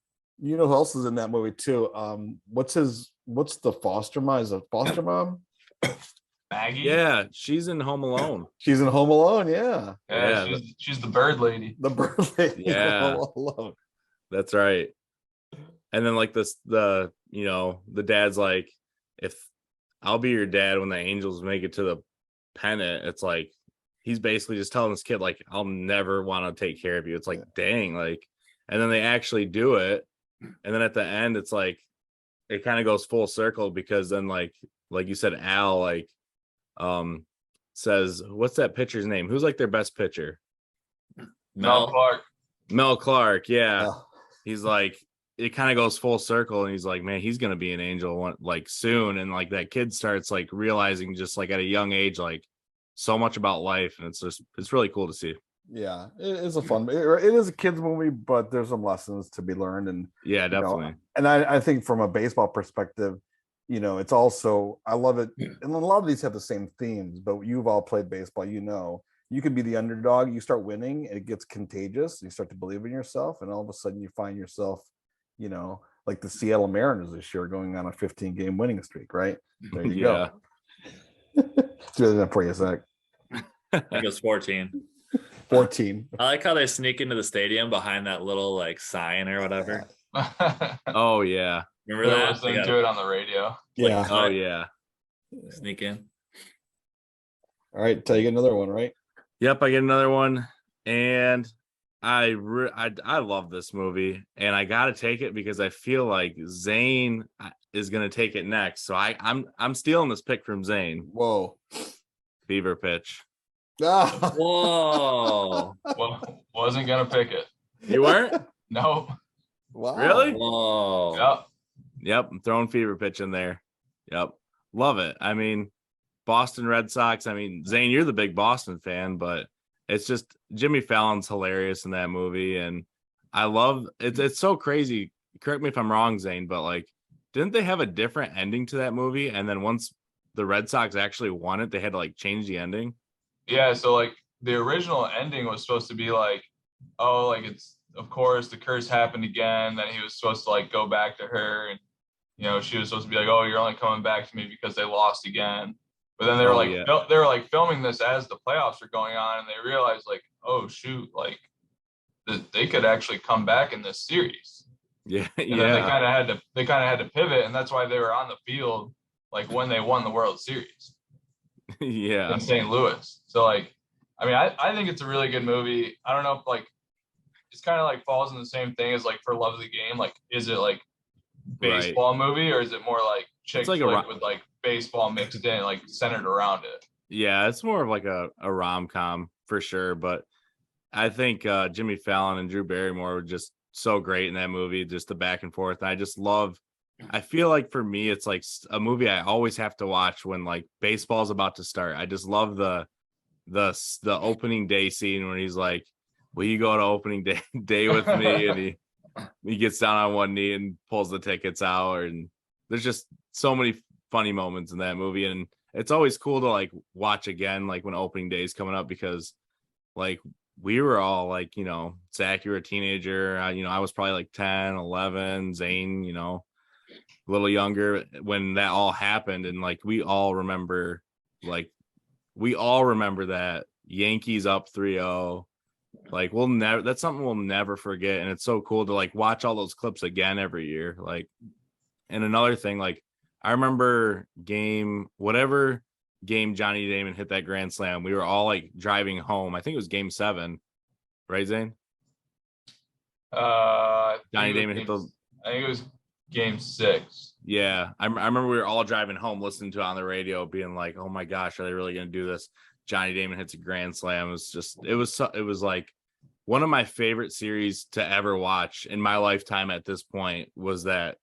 You know who else is in that movie too? What's the foster mom? Is it foster mom? Maggie. Yeah. She's in Home Alone. She's in Home Alone, yeah. Yeah, She's the bird lady. The bird lady. Yeah. Home Alone. That's right. And then like the dad's like, if I'll be your dad when the Angels make it to the pennant, it's like he's basically just telling this kid like, I'll never want to take care of you. It's like, dang, like, and then they actually do it, and then at the end it's like it kind of goes full circle, because then like you said, Al like says, what's that pitcher's name, who's like their best pitcher? Mel Clark. Yeah. He's like, it kind of goes full circle, and he's like, man, he's gonna be an Angel like soon, and like that kid starts like realizing just like at a young age like so much about life, and it's really cool to see. Yeah, it is a fun. It is a kids movie, but there's some lessons to be learned, and Yeah, definitely. and I think from a baseball perspective, it's also, I love it, and a lot of these have the same themes. But you've all played baseball, you can be the underdog, you start winning, and it gets contagious. You start to believe in yourself, and all of a sudden you find yourself, like the Seattle Mariners this year, going on a 15-game winning streak. Right there, you go. Do that for you, Zach. I think it's 14. 14. I like how they sneak into the stadium behind that little like sign or whatever. Oh yeah. Remember They're that? listening to it on the radio. Yeah. Oh yeah. Sneak in. All right, tell you get another one, right? Yep, I get another one, and I love this movie, and I gotta take it because I feel like Zane is gonna take it next. So I'm stealing this pick from Zane. Whoa. Fever Pitch. Ah. Whoa. Well, wasn't gonna pick it. You weren't? Nope. Wow. Really? Whoa. Yep. Yep, I'm throwing Fever Pitch in there. Yep. Love it. I mean, Boston Red Sox. I mean, Zane, you're the big Boston fan, but it's just Jimmy Fallon's hilarious in that movie, and I love it. It's so crazy. Correct me if I'm wrong, Zane, but like, didn't they have a different ending to that movie? And then once the Red Sox actually won it, they had to like change the ending. Yeah, so like the original ending was supposed to be like, oh, like it's of course the curse happened again. Then he was supposed to like go back to her, and she was supposed to be like, oh, you're only coming back to me because they lost again. But then they were they were like filming this as the playoffs were going on, and they realized like, oh shoot, like they could actually come back in this series. Yeah, and then they kind of had to pivot, and that's why they were on the field like when they won the World Series. Yeah, in St. Louis. So like, I mean, I think it's a really good movie. I don't know if like it's kind of like falls in the same thing as like For Love of the Game. Like, is it like baseball movie, or is it more like chick flick with like baseball mixed in, like centered around it? Yeah, it's more of like a rom-com for sure. But I think Jimmy Fallon and Drew Barrymore were just so great in that movie, just the back and forth. And I feel like for me, it's like a movie I always have to watch when like baseball's about to start. I just love the opening day scene when he's like, will you go to opening day with me? And he gets down on one knee and pulls the tickets out. And there's just so many funny moments in that movie. And it's always cool to like watch again, like when opening day is coming up, because like we were all like, Zach, you were a teenager. I was probably like 10, 11, Zane, a little younger when that all happened. And like, we all remember that Yankees up 3-0. Like that's something we'll never forget. And it's so cool to like watch all those clips again every year. Like, and another thing, like I remember whatever game Johnny Damon hit that grand slam, we were all like driving home. I think it was game 7, right, Zane? Johnny Damon hit those. I think it was game 6. Yeah, I remember we were all driving home listening to it on the radio, being like, "Oh my gosh, are they really going to do this?" Johnny Damon hits a grand slam. It was like one of my favorite series to ever watch in my lifetime. At this point, was that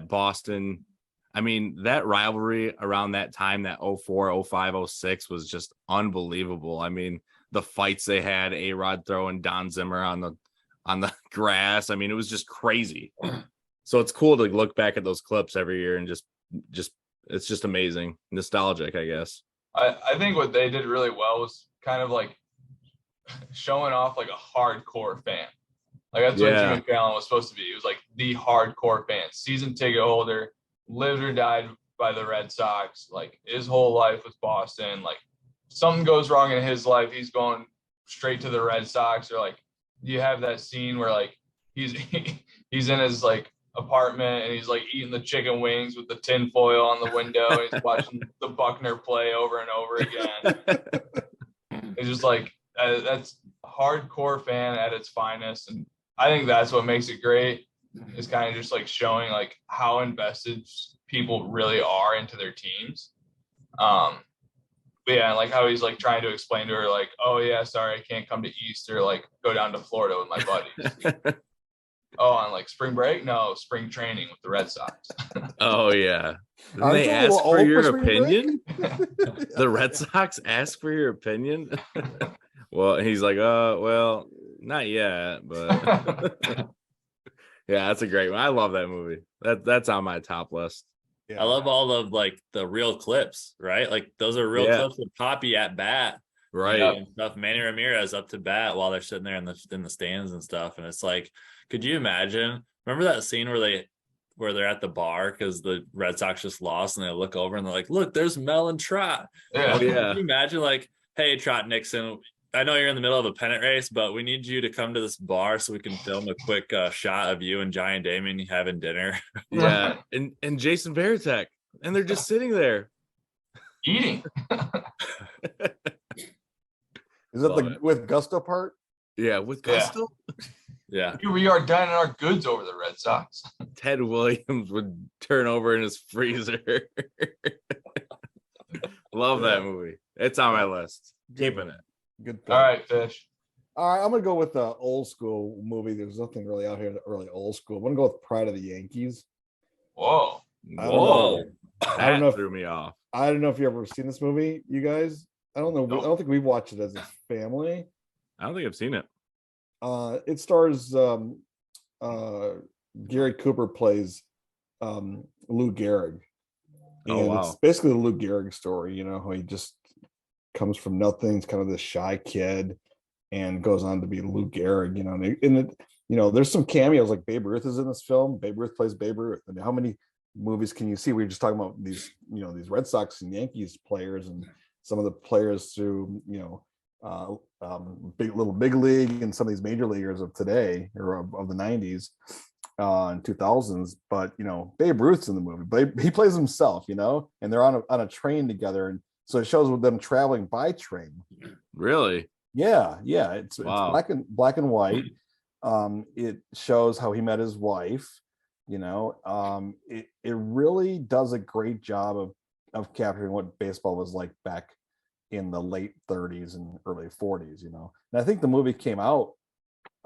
Boston. I mean, that rivalry around that time, that 04, 05, 06 was just unbelievable. I mean, the fights they had, A-Rod throwing Don Zimmer on the grass. I mean, it was just crazy. So it's cool to look back at those clips every year and just it's just amazing. Nostalgic, I guess. I think what they did really well was kind of like showing off like a hardcore fan. Like that's what Jimmy Fallon was supposed to be. He was like the hardcore fan, season ticket holder, lived or died by the Red Sox. Like his whole life was Boston. Like something goes wrong in his life, he's going straight to the Red Sox. Or like you have that scene where like he's in his like apartment and he's like eating the chicken wings with the tin foil on the window. He's watching the Buckner play over and over again. It's just like that's hardcore fan at its finest, and I think that's what makes it great. Is kind of just like showing like how invested people really are into their teams. But yeah, like how he's like trying to explain to her like, oh yeah, sorry, I can't come to Easter, like go down to Florida with my buddies. Oh, on like spring break? No, spring training with the Red Sox. Oh yeah. Did they ask for your opinion? The Red Sox ask for your opinion? Well, he's like, well, not yet, but yeah, that's a great one. I love that movie. That's on my top list. Yeah. I love all of like the real clips, right? Like those are real clips with Poppy at bat. Right. And stuff. Manny Ramirez up to bat while they're sitting there in the stands and stuff. And it's like, could you imagine? Remember that scene where they're at the bar because the Red Sox just lost, and they look over and they're like, "Look, there's Mel and Trot." Yeah. Could you imagine, like, "Hey, Trot Nixon, I know you're in the middle of a pennant race, but we need you to come to this bar so we can film a quick shot of you and Giant Damon having dinner." Yeah, and Jason Varitek, and they're just sitting there eating. Is that with Gusto part? Yeah, with Gusto. Yeah. Here we are dining our goods over the Red Sox. Ted Williams would turn over in his freezer. Love that movie. It's on my list. Keeping it. Good pick. All right, Fish. All right, I'm gonna go with the old school movie. There's nothing really out here really old school. I'm gonna go with Pride of the Yankees. Whoa. I don't know That threw me off. I don't know if you ever seen this movie, you guys. I don't know. Nope. I don't think we've watched it as a family. I don't think I've seen it. It stars Gary Cooper plays Lou Gehrig. Oh, And wow. it's basically the Lou Gehrig story, you know, how he just comes from nothing. He's kind of this shy kid and goes on to be Lou Gehrig, you know, there's some cameos like Babe Ruth is in this film. Babe Ruth plays Babe Ruth. I mean, how many movies can you see? We were just talking about these, you know, these Red Sox and Yankees players and some of the players through, you know, big league and some of these major leaguers of today or of the 90s and 2000s. But you know, Babe Ruth's in the movie, but he plays himself, you know, and they're on a train together, and so it shows with them traveling by train. Really? Yeah, it's Wow. black and white. It shows how he met his wife, you know. It really does a great job of capturing what baseball was like back in the late 30s and early 40s, you know. And I think the movie came out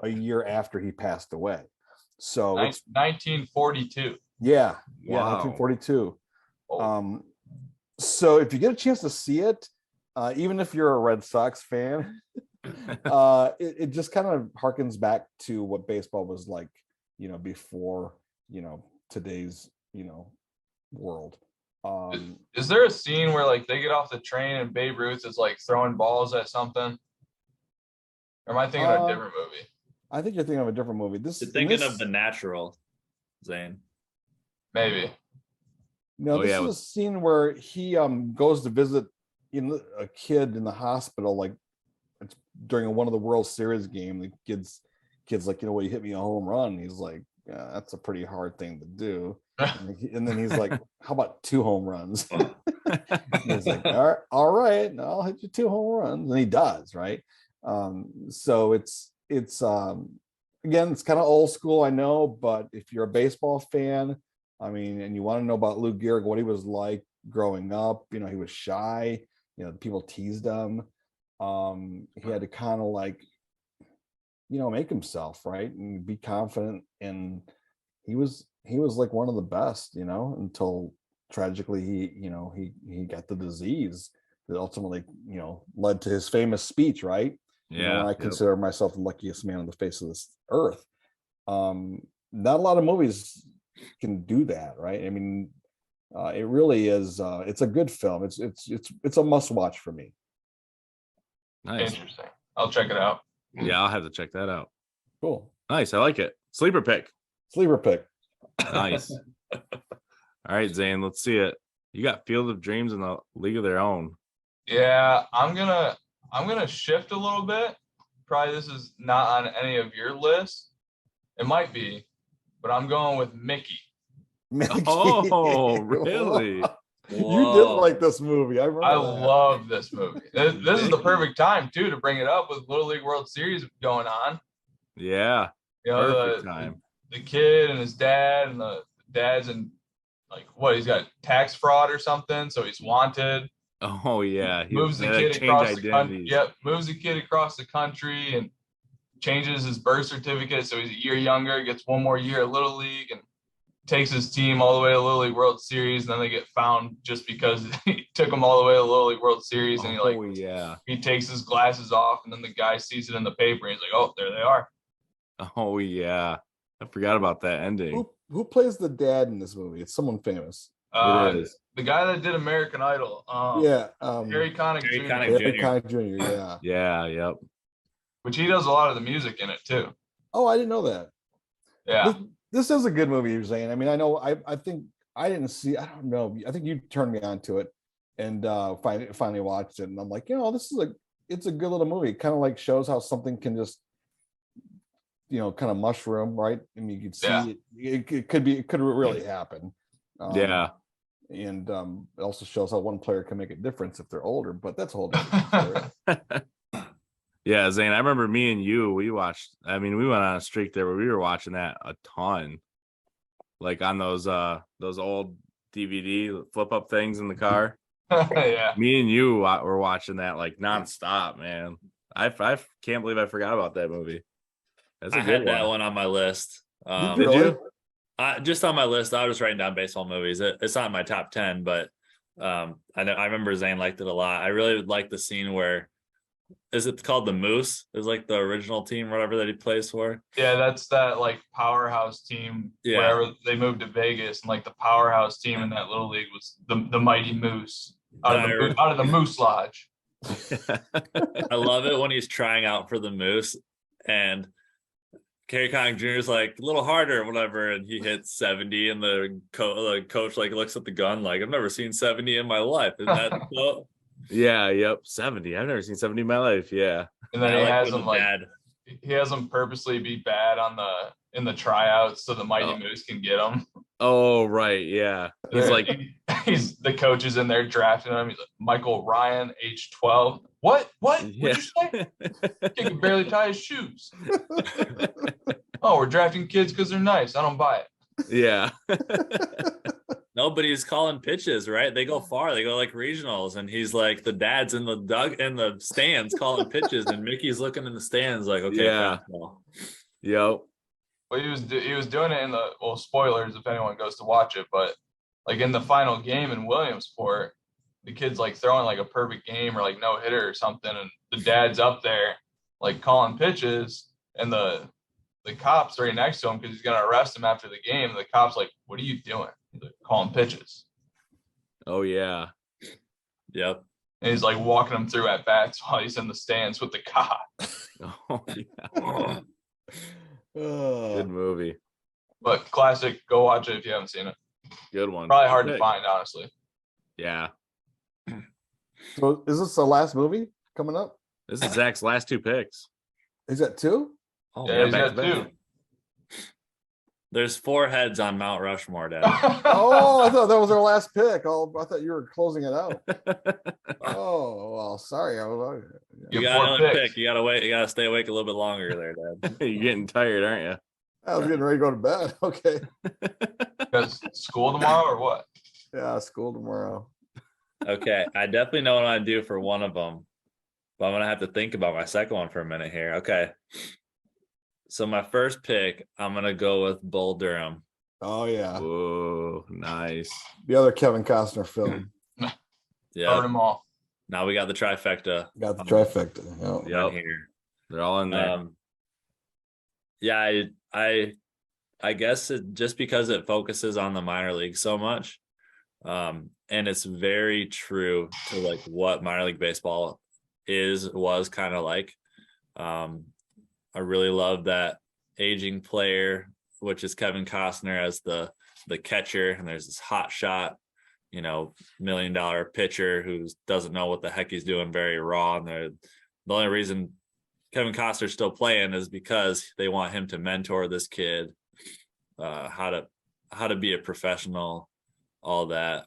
a year after he passed away. So it's 1942. yeah, Wow. 1942. Oh. So if you get a chance to see it, even if you're a Red Sox fan, it just kind of harkens back to what baseball was like, you know, before, you know, today's, you know, world. Is there a scene where like they get off the train and Babe Ruth is like throwing balls at something? Or am I thinking of a different movie? I think you're thinking of a different movie. You're thinking of The Natural, Zane. Maybe. No, this yeah, is a scene where he goes to visit a kid in the hospital, like it's during one of the World Series game. The kid's like, you know what, you hit me a home run. He's like, yeah, that's a pretty hard thing to do. And then he's like, how about 2 home runs? He's like, all right, I'll hit you 2 home runs, and he does, right? So it's again, it's kind of old school, I know, but if you're a baseball fan, I mean, and you want to know about Lou Gehrig, what he was like growing up, you know, he was shy, you know, people teased him. He had to kind of like, you know, make himself, right, and be confident, and he was like one of the best, you know, until tragically he got the disease that ultimately, you know, led to his famous speech, right? Yeah. You know, I consider myself the luckiest man on the face of this earth. Not a lot of movies can do that, right? I mean, it really is. It's a good film. It's a must watch for me. Nice. Interesting. I'll check it out. Yeah, I'll have to check that out. Cool. Nice. I like it. Sleeper pick. Sleeper pick. Nice. All right, Zane, let's see it. You got Field of Dreams in the League of Their Own. Yeah, I'm gonna shift a little bit. Probably this is not on any of your lists. It might be, but I'm going with Mickey. Oh, really? You did like this movie. I remember. I love this movie. This is the perfect time too to bring it up with Little League World Series going on. Yeah. You know, Perfect time. The kid and his dad, and the dad's in like what, he's got tax fraud or something, so he's wanted. Oh yeah. Moves the kid across the country. Yep, moves the kid across the country and changes his birth certificate so he's a year younger, gets one more year at Little League, and takes his team all the way to Little League World Series. And then they get found just because he took them all the way to Little League World Series. And he takes his glasses off, and then the guy sees it in the paper, and he's like, oh, there they are. Oh yeah. I forgot about that ending. Who plays the dad in this movie? It's someone famous. It is. The guy that did American Idol. Harry Connick Jr. Harry Connick Jr. Yeah. Yeah. Yep. Which he does a lot of the music in it too. Oh, I didn't know that. Yeah. This is a good movie, you're saying. I mean, I know. I think I didn't see. I don't know. I think you turned me on to it, and finally watched it, and I'm like, you know, it's a good little movie. Kind of like shows how something can just, you know, kind of mushroom, right? I mean, you could see it could really happen. Yeah. And it also shows how one player can make a difference if they're older, but that's a whole different story. Yeah, Zane, I remember me and you, we went on a streak there where we were watching that a ton. Like on those old DVD flip up things in the car. Yeah. Me and you were watching that like nonstop, man. I can't believe I forgot about that movie. That's a good one. That one on my list. Did you? Just on my list, I was writing down baseball movies. It's not in my top 10, but I remember Zane liked it a lot. I really would like the scene where, is it called the Moose? Is like the original team, whatever that he plays for. Yeah, that's that like powerhouse team Yeah. wherever they moved to Vegas, and like the powerhouse team in that little league was the Mighty Moose out of the Moose Lodge. I love it when he's trying out for the Moose and Kerry Connick Jr. is like a little harder or whatever, and he hits 70, and the coach like looks at the gun like, I've never seen 70 in my life. Isn't that so? Yeah, yep, 70. I've never seen 70 in my life. Yeah. And then he has them purposely be bad in the tryouts so the Mighty Moose can get them. Oh, right. Yeah. He's like, he's the coach is in there drafting him. He's like, Michael Ryan, age 12. What? Yeah. What'd you say? He can barely tie his shoes. Oh, we're drafting kids because they're nice. I don't buy it. Yeah. Nobody's calling pitches, right? They go far. They go like regionals, and he's like the dad's in the stands calling pitches, and Mickey's looking in the stands like, okay, yeah. Yep. Well, he was doing it in the spoilers if anyone goes to watch it, but like in the final game in Williamsport, the kid's like throwing like a perfect game or like no hitter or something, and the dad's up there like calling pitches, and the cops right next to him because he's gonna arrest him after the game. And the cop's like, "What are you doing?" He's like, "Calling pitches." Oh yeah. Yep. And he's like walking him through at bats while he's in the stands with the cop. Oh yeah. Good movie. But classic. Go watch it if you haven't seen it. Good one. Probably hard to find, honestly. Yeah. So is this the last movie coming up? This is Zach's last two picks. Is that two? Oh, yeah, he's got two. There's 4 heads on Mount Rushmore, Dad. Oh, I thought that was our last pick. Oh, I thought you were closing it out. Oh, well, sorry. You got another pick. You gotta wait. You gotta stay awake a little bit longer there, Dad. You're getting tired, aren't you? I was getting ready to go to bed. Okay. Because school tomorrow or what? Yeah, school tomorrow. Okay, I definitely know what I do for one of them, but I'm gonna have to think about my second one for a minute here. Okay. So my first pick, I'm gonna go with Bull Durham. Oh yeah. Oh, nice. The other Kevin Costner film. Yeah. Covered them all. Now we got the trifecta. Got the trifecta. Yep. Here. They're all in there. Yeah, I guess just because it focuses on the minor league so much, and it's very true to like what minor league baseball was kind of like. I really love that aging player, which is Kevin Costner as the catcher, and there's this hot shot, $1 million pitcher who doesn't know what the heck he's doing, very raw. And the only reason Kevin Costner's still playing is because they want him to mentor this kid, how to be a professional, all that.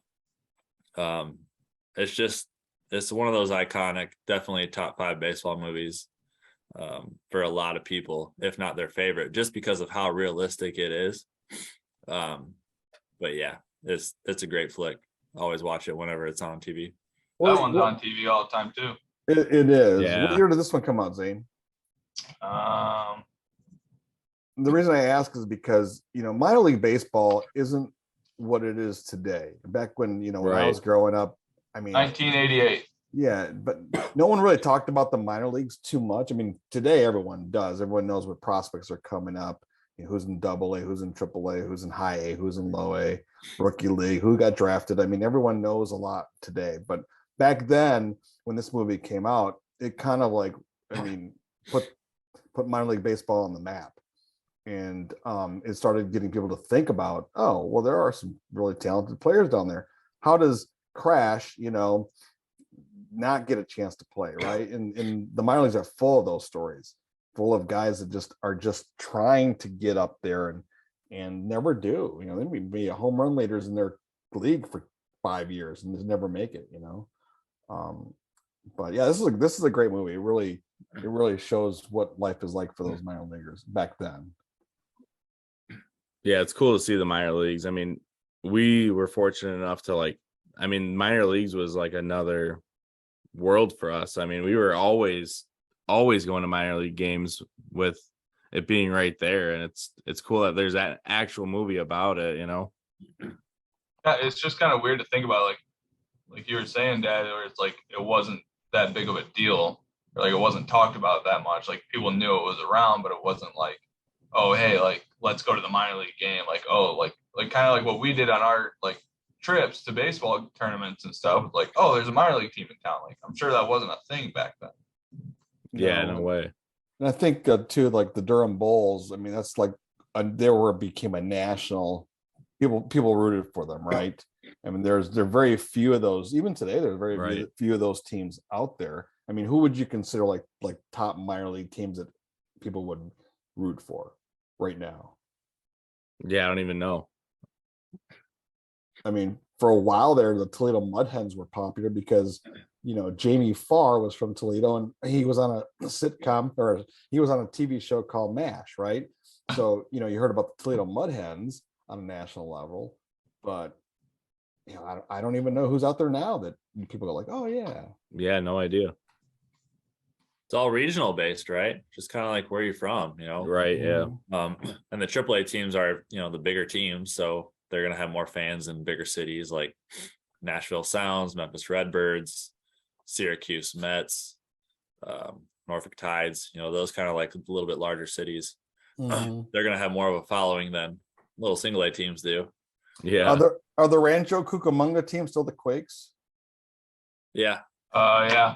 It's one of those iconic, definitely top 5 baseball movies for a lot of people, if not their favorite, just because of how realistic it is. But yeah, it's a great flick. Always watch it whenever it's on TV. That one's on TV all the time too. It is. Yeah. What year did this one come out, Zane? The reason I ask is because minor league baseball isn't what it is today. Back when when I was growing up, I mean 1988. Yeah, but no one really talked about the minor leagues too much. I mean, today everyone does. Everyone knows what prospects are coming up. Who's in AA, who's in AAA, who's in high A, who's in low A, rookie league, who got drafted. I mean, everyone knows a lot today. But back then, when this movie came out, it kind of put minor league baseball on the map. And it started getting people to think about, oh, well, there are some really talented players down there. How does Crash, not get a chance to play, right? And the minor leagues are full of those stories, full of guys that are just trying to get up there and never do. They may be home run leaders in their league for 5 years and just never make it. But yeah, this is a great movie. It really shows what life is like for those minor leaguers back then. Yeah, it's cool to see the minor leagues. I mean, we were fortunate enough to minor leagues was like another world for us. I mean, we were always going to minor league games with it being right there, and it's cool that there's that actual movie about it. Yeah, it's just kind of weird to think about. Like like you were saying, Dad, where it's like it wasn't that big of a deal, or like it wasn't talked about that much. Like people knew it was around, but it wasn't like, oh hey, like let's go to the minor league game. Like oh like kind of like what we did on our like trips to baseball tournaments and stuff. Like oh, there's a minor league team in town. Like I'm sure that wasn't a thing back then. Yeah, no way. And I think too, like the Durham Bulls. I mean, that's like they were became a national. People rooted for them, right? I mean, there are very few of those. Even today, there's very few of those teams out there. I mean, who would you consider like top minor league teams that people would root for right now? Yeah, I don't even know. I mean, for a while there, the Toledo Mud Hens were popular because, you know, Jamie Farr was from Toledo and he was on a sitcom, or he was on a TV show called MASH, right? So, you know, you heard about the Toledo Mud Hens on a national level, but, you know, I don't even know who's out there now that people go like, oh, yeah. Yeah, no idea. It's all regional based, right? Just kind of like where you're from, you know? Right, yeah. And the AAA teams are, you know, the bigger teams, so they're going to have more fans in bigger cities like Nashville Sounds, Memphis Redbirds, Syracuse Mets, Norfolk Tides, you know, those kind of like a little bit larger cities. Mm-hmm. They're going to have more of a following than little single A teams do. Yeah. Are the Rancho Cucamonga teams still the Quakes? Yeah. Yeah.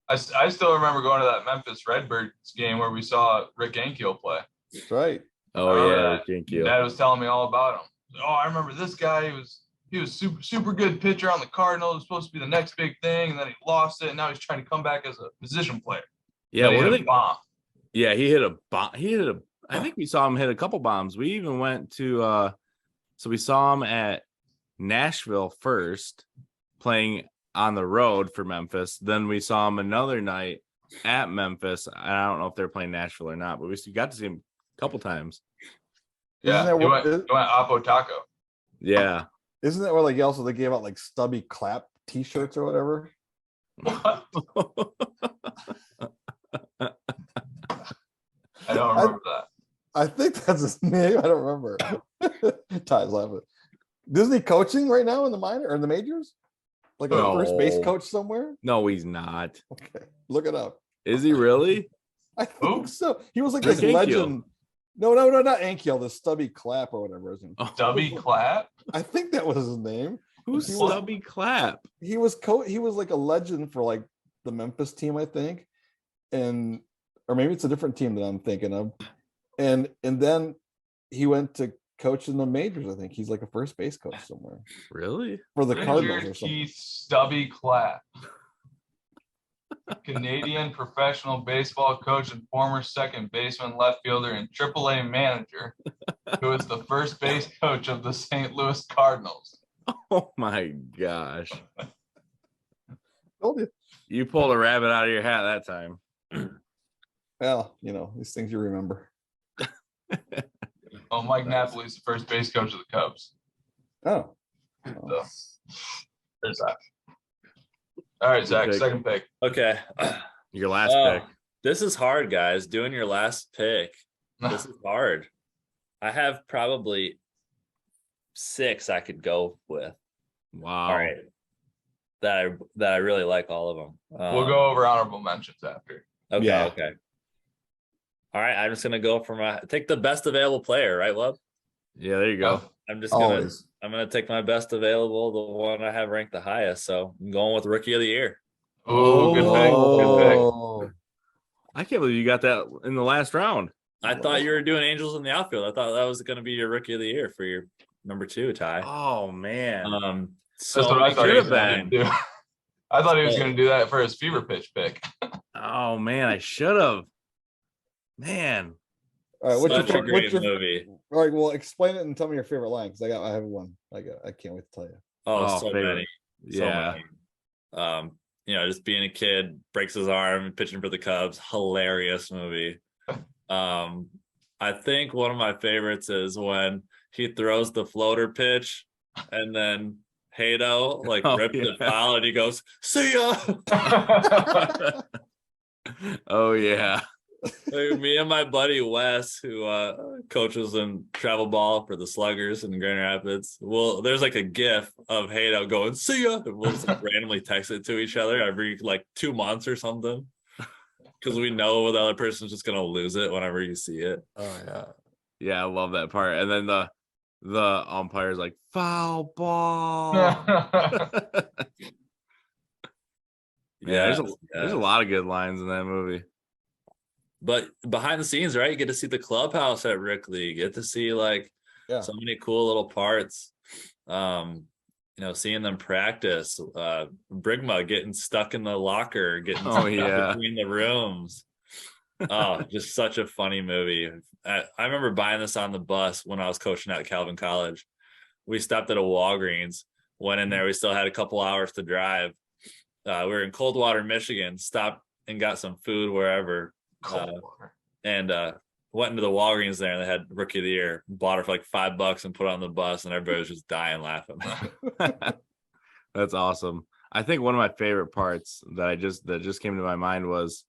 I still remember going to that Memphis Redbirds game where we saw Rick Ankiel play. That's right. Oh yeah, thank you. Dad was telling me all about him. Oh, I remember this guy. He was super good pitcher on the Cardinals. It was supposed to be the next big thing, and then he lost it. And now he's trying to come back as a position player. Yeah, what are they? Bomb. Yeah, he hit a bomb. I think we saw him hit a couple bombs. We even went to so we saw him at Nashville first, playing on the road for Memphis. Then we saw him another night at Memphis. I don't know if they're playing Nashville or not, but we got to see him a couple times. Yeah, he went Apo Taco. Yeah. Isn't that where like also they gave out like Stubby Clap t-shirts or whatever? What? I don't remember that. I think that's his name. I don't remember. Ty's laughing. Isn't he coaching right now in the minor or in the majors? Like a first base coach somewhere? No, he's not. Okay, look it up. Is he really? I think so. He was like Rick this legend. No, not Ankiel, the Stubby Clap or whatever his name. Stubby Clap? I think that was his name. Who's Stubby Clap? He was like a legend for like the Memphis team, I think. And or maybe it's a different team that I'm thinking of. And then he went to coach in the majors. I think he's like a first base coach somewhere. Really? For the Cardinals or Richard something. Keith Stubby Clap. Canadian professional baseball coach and former second baseman, left fielder, and AAA manager, who is the first base coach of the St. Louis Cardinals. Oh my gosh. Told you. You pulled a rabbit out of your hat that time. Well, you know, these things you remember. Oh, Mike Napoli's the first base coach of the Cubs. Oh. So, there's that. All right, Zach, second pick. Okay. Your last pick. This is hard, guys. Doing your last pick. This is hard. I have probably 6 I could go with. Wow. All right. That I really like all of them. We'll go over honorable mentions after. Okay. Yeah. Okay. All right. I'm just gonna go for take the best available player, right, love? Yeah, there you go. I'm just gonna Always. I'm gonna take my best available, the one I have ranked the highest. So I'm going with Rookie of the Year. Oh, good pick. Good pick. I can't believe you got that in the last round. I thought you were doing Angels in the outfield. I thought that was going to be your Rookie of the Year for your number 2, Ty. Oh man. That's what I thought he was going to do. I thought he was Yeah. going to do that for his fever pitch pick. Oh man, I should have. Man. All right, Such a great movie. All right, well, explain it and tell me your favorite line because I have one. I can't wait to tell you. Oh, so favorite. many. Yeah. So many. Just being a kid, breaks his arm, pitching for the Cubs. Hilarious movie. I think one of my favorites is when he throws the floater pitch and then Hato ripped it foul and he goes, "See ya." Oh yeah. Like, me and my buddy Wes, who coaches in travel ball for the Sluggers in Grand Rapids. Well, there's like a GIF of Hato going "see ya," and we'll just like, randomly text it to each other every like 2 months or something, because we know the other person's just gonna lose it whenever you see it. Oh yeah. Yeah, I love that part. And then the umpire's like foul ball. Yeah, there's a lot of good lines in that movie. But behind the scenes, right? You get to see the clubhouse at Wrigley. You get to see like so many cool little parts. Seeing them practice. Brigma getting stuck in the locker, getting stuck between the rooms. Oh, just such a funny movie. I remember buying this on the bus when I was coaching at Calvin College. We stopped at a Walgreens, went in there. We still had a couple hours to drive. We were in Coldwater, Michigan, stopped and got some food wherever. And went into the Walgreens there, and they had Rookie of the Year. Bought it for like $5 and put it on the bus, and everybody was just dying laughing. That's awesome. I think one of my favorite parts that just came to my mind was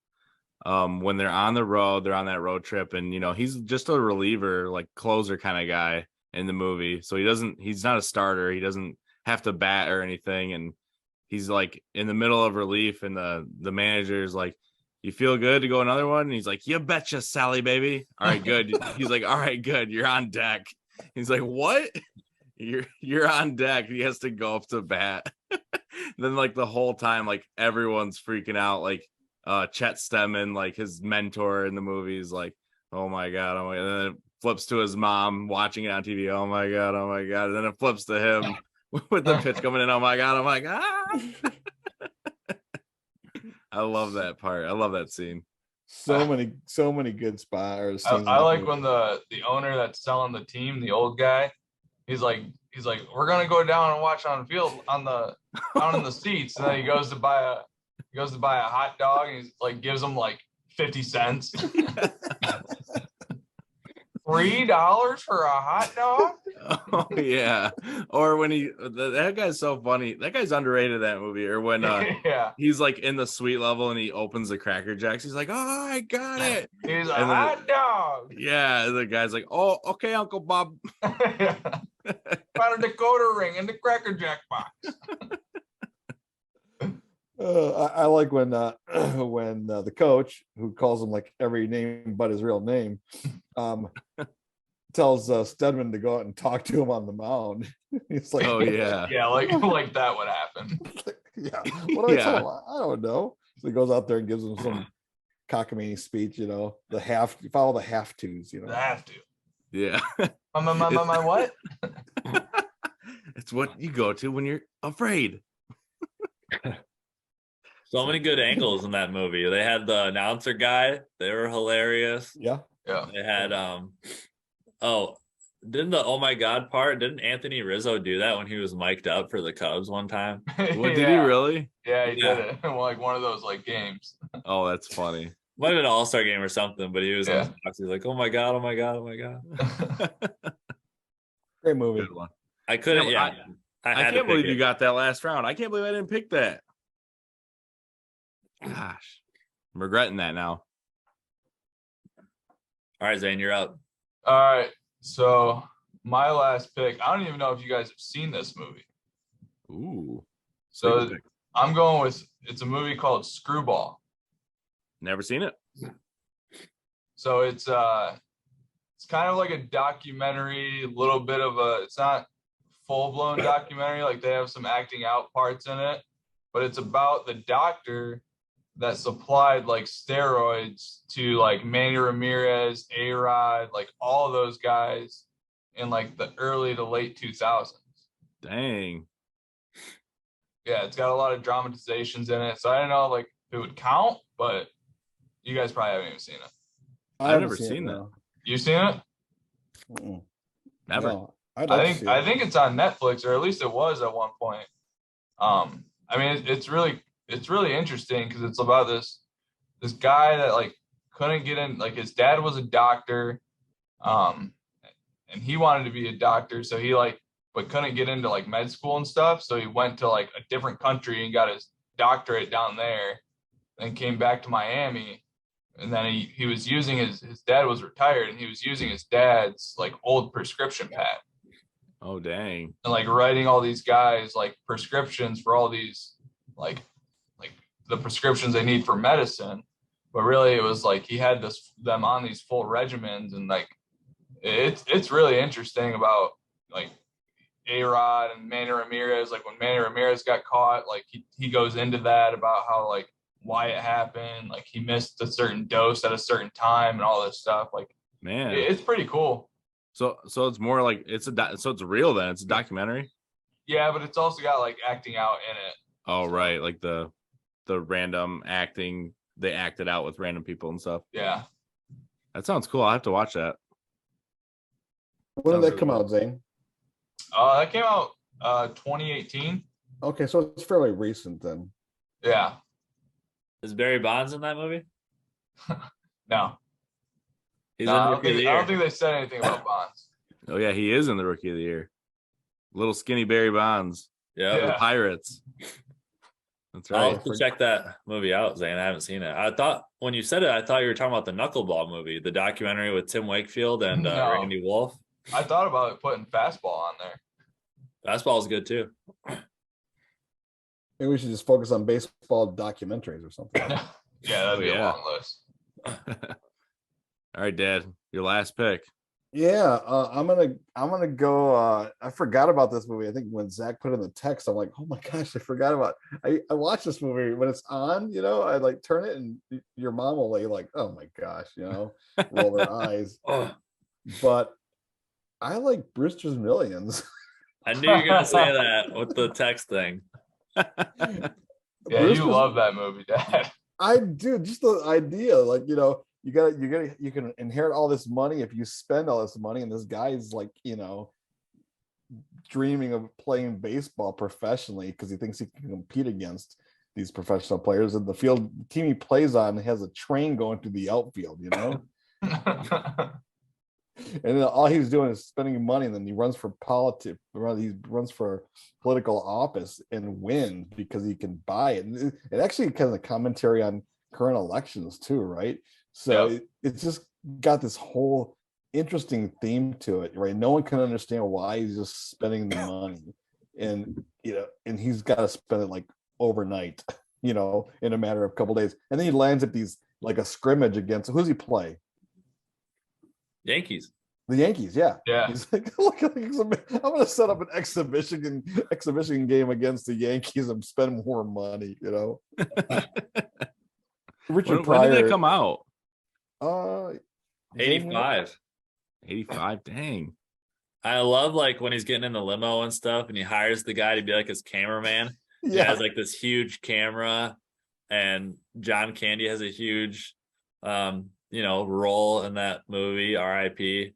when they're on the road, they're on that road trip, and he's just a reliever, like closer kind of guy in the movie. So he's not a starter. He doesn't have to bat or anything, and he's like in the middle of relief, and the manager's like, "You feel good to go another one?" And he's like, "You betcha, Sally, baby." All right, good. He's like, "All right, good. You're on deck." He's like, "What? You're on deck." He has to go up to bat. Then like the whole time, like everyone's freaking out. Like Chet Stemmen, like his mentor in the movie, is like, "Oh my god, oh my god." And then it flips to his mom watching it on TV. "Oh my god, oh my god." And then it flips to him with the pitch coming in. "Oh my god, oh my god." I love that part. I love that scene. So many good spots. I like when the owner that's selling the team, the old guy, he's like, "We're gonna go down and watch on the field down in the seats." And then he goes to buy a hot dog, and he's like gives him like 50 cents. $3 for a hot dog? Oh yeah. Or when that guy's so funny. That guy's underrated, that movie. Or when he's like in the suite level and he opens the Cracker Jacks. He's like, "Oh, I got it." He's a hot dog. Yeah, the guy's like, "Oh, okay, Uncle Bob." Found a decoder ring in the Cracker Jack box. I like when the coach, who calls him like every name but his real name, tells Stedman to go out and talk to him on the mound. He's like, "Oh yeah, yeah, like that would happen." Yeah, what do I tell him? I don't know. So he goes out there and gives him some cockamamie speech. Follow the have tos. The have to. Yeah. My what? It's what you go to when you're afraid. So many good angles in that movie. They had the announcer guy. They were hilarious. Yeah. They had didn't the "oh my god" part, didn't Anthony Rizzo do that when he was mic'd up for the Cubs one time? What, did he really? Yeah, he did it. Like one of those like games. Oh, that's funny. Might have been an all-star game or something, but he was on Fox. He's like, "Oh my god, oh my god, oh my god." Great movie. Good one. I couldn't, I can't believe you got that last round. I can't believe I didn't pick that. Gosh, I'm regretting that now. All right, Zane, you're up. All right. So my last pick, I don't even know if you guys have seen this movie. Ooh. So I'm going with, it's a movie called Screwball. Never seen it. So it's kind of like a documentary, a little bit of it's not full-blown documentary, like they have some acting out parts in it, but it's about the doctor that supplied like steroids to like Manny Ramirez, A-Rod, like all those guys in like the early to late 2000s. Dang. Yeah, it's got a lot of dramatizations in it. So I don't know like if it would count, but you guys probably haven't even seen it. I've never seen that. You seen it? Mm-mm. Never. No, I think it's on Netflix, or at least it was at one point. I mean, it's really interesting because it's about this guy that like couldn't get in. Like his dad was a doctor, and he wanted to be a doctor, so he but couldn't get into like med school and stuff. So he went to like a different country and got his doctorate down there, then came back to Miami, and then he was using his dad was retired, and he was using his dad's like old prescription pad, Oh dang. and like writing all these guys like prescriptions for all these like the prescriptions they need for medicine. But really it was like he had them on these full regimens, and like it's really interesting about like A-Rod and Manny Ramirez. Like when Manny Ramirez got caught, like he goes into that about how like why it happened, like he missed a certain dose at a certain time and all this stuff. Like Man. it's pretty cool. So it's more like so it's real then. It's a documentary. Yeah, but it's also got like acting out in it. Oh right, like the random acting, they acted out with random people and stuff. Yeah. That sounds cool. I'll have to watch that. When did that come out, Zane? That came out 2018. Okay, so it's fairly recent then. Yeah. Is Barry Bonds in that movie? No. He's No, in I Rookie of the don't Year. think they said anything about Bonds. Oh yeah, he is in the Rookie of the Year. Little skinny Barry Bonds. Yeah. Yeah. The Pirates. That's I'll right. have to check that movie out, Zane. I haven't seen it. I thought when you said it, I thought you were talking about the Knuckleball movie, the documentary with Tim Wakefield and No. Randy Wolf. I thought about putting Fastball on there. Fastball is good too. Maybe we should just focus on baseball documentaries or something. Yeah, that'd be Yeah. a long list. All right, Dad. Your last pick. Yeah, I'm gonna go. I forgot about this movie. I think when Zach put in the text, I'm like, oh my gosh, I forgot about. I watched this movie when it's on. I like turn it, and your mom will like, oh my gosh, roll their eyes. Oh, But I like Brewster's Millions. I knew you were gonna say that with the text thing. Yeah, Brewster's- you love that movie, Dad. I do. Just the idea, like you can inherit all this money if you spend all this money, and this guy's like dreaming of playing baseball professionally because he thinks he can compete against these professional players. And the team he plays on has a train going through the outfield, and then all he's doing is spending money, and then he runs for politics. He runs for political office and wins because he can buy it. And it actually kind of commentary on current elections too, right? So Yep. it's just got this whole interesting theme to it, right? No one can understand why he's just spending the money, and and he's got to spend it like overnight, in a matter of a couple days, and then he lands at these like a scrimmage against who's he play? Yankees. The Yankees, yeah. Yeah. He's like, look, I'm gonna set up an exhibition game against the Yankees and spend more money, Richard When Pryor. did that come out? 85. 85. Dang. I love like when he's getting in the limo and stuff, and he hires the guy to be like his cameraman. He Yeah, has like this huge camera, and John Candy has a huge role in that movie. RIP.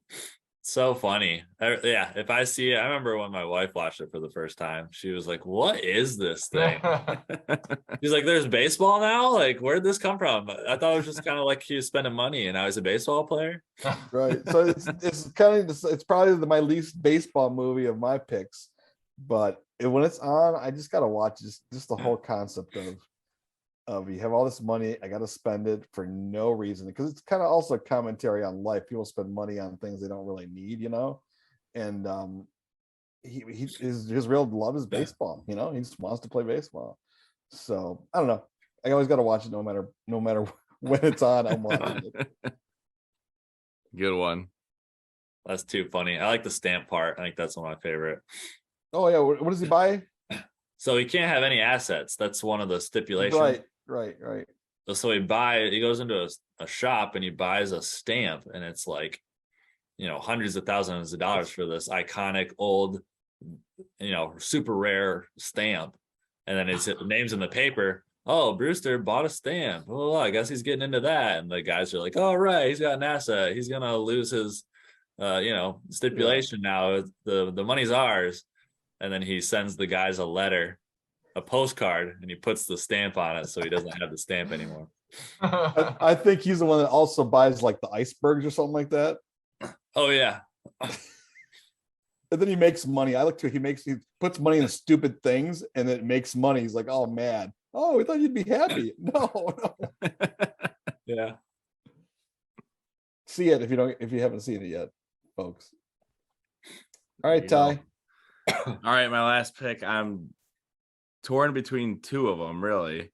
So funny. Yeah, if I see it, I remember when my wife watched it for the first time, she was like, what is this thing? She's like, there's baseball now? Like, where'd this come from? I thought it was just kind of like he was spending money and I was a baseball player. right. So it's kind of it's probably my least baseball movie of my picks, but when it's on, I just gotta watch just the whole concept of you have all this money, I gotta spend it for no reason, because it's kind of also a commentary on life. People spend money on things they don't really need, and his real love is baseball. He just wants to play baseball. So I don't know. I always gotta watch it no matter when it's on. I'm watching it. Good one. That's too funny. I like the stamp part. I think that's one of my favorite. Oh yeah, what does he buy? So he can't have any assets. That's one of the stipulations. Right. So he goes into a shop and he buys a stamp, and it's like, hundreds of thousands of dollars for this iconic old, super rare stamp. And then his name's in the paper. Oh, Brewster bought a stamp. Well, I guess he's getting into that. And the guys are like, oh, right, he's got an asset. He's going to lose his, stipulation now. The money's ours. And then he sends the guys a letter, a postcard, and he puts the stamp on it so he doesn't have the stamp anymore. I think he's the one that also buys like the icebergs or something like that. Oh, yeah. And then he makes money. He puts money in stupid things, and it makes money. He's like, oh, mad. Oh, we thought you'd be happy. No. Yeah. See it if you haven't seen it yet, folks. All right, There you Ty. All right, my last pick. I'm torn between two of them, really,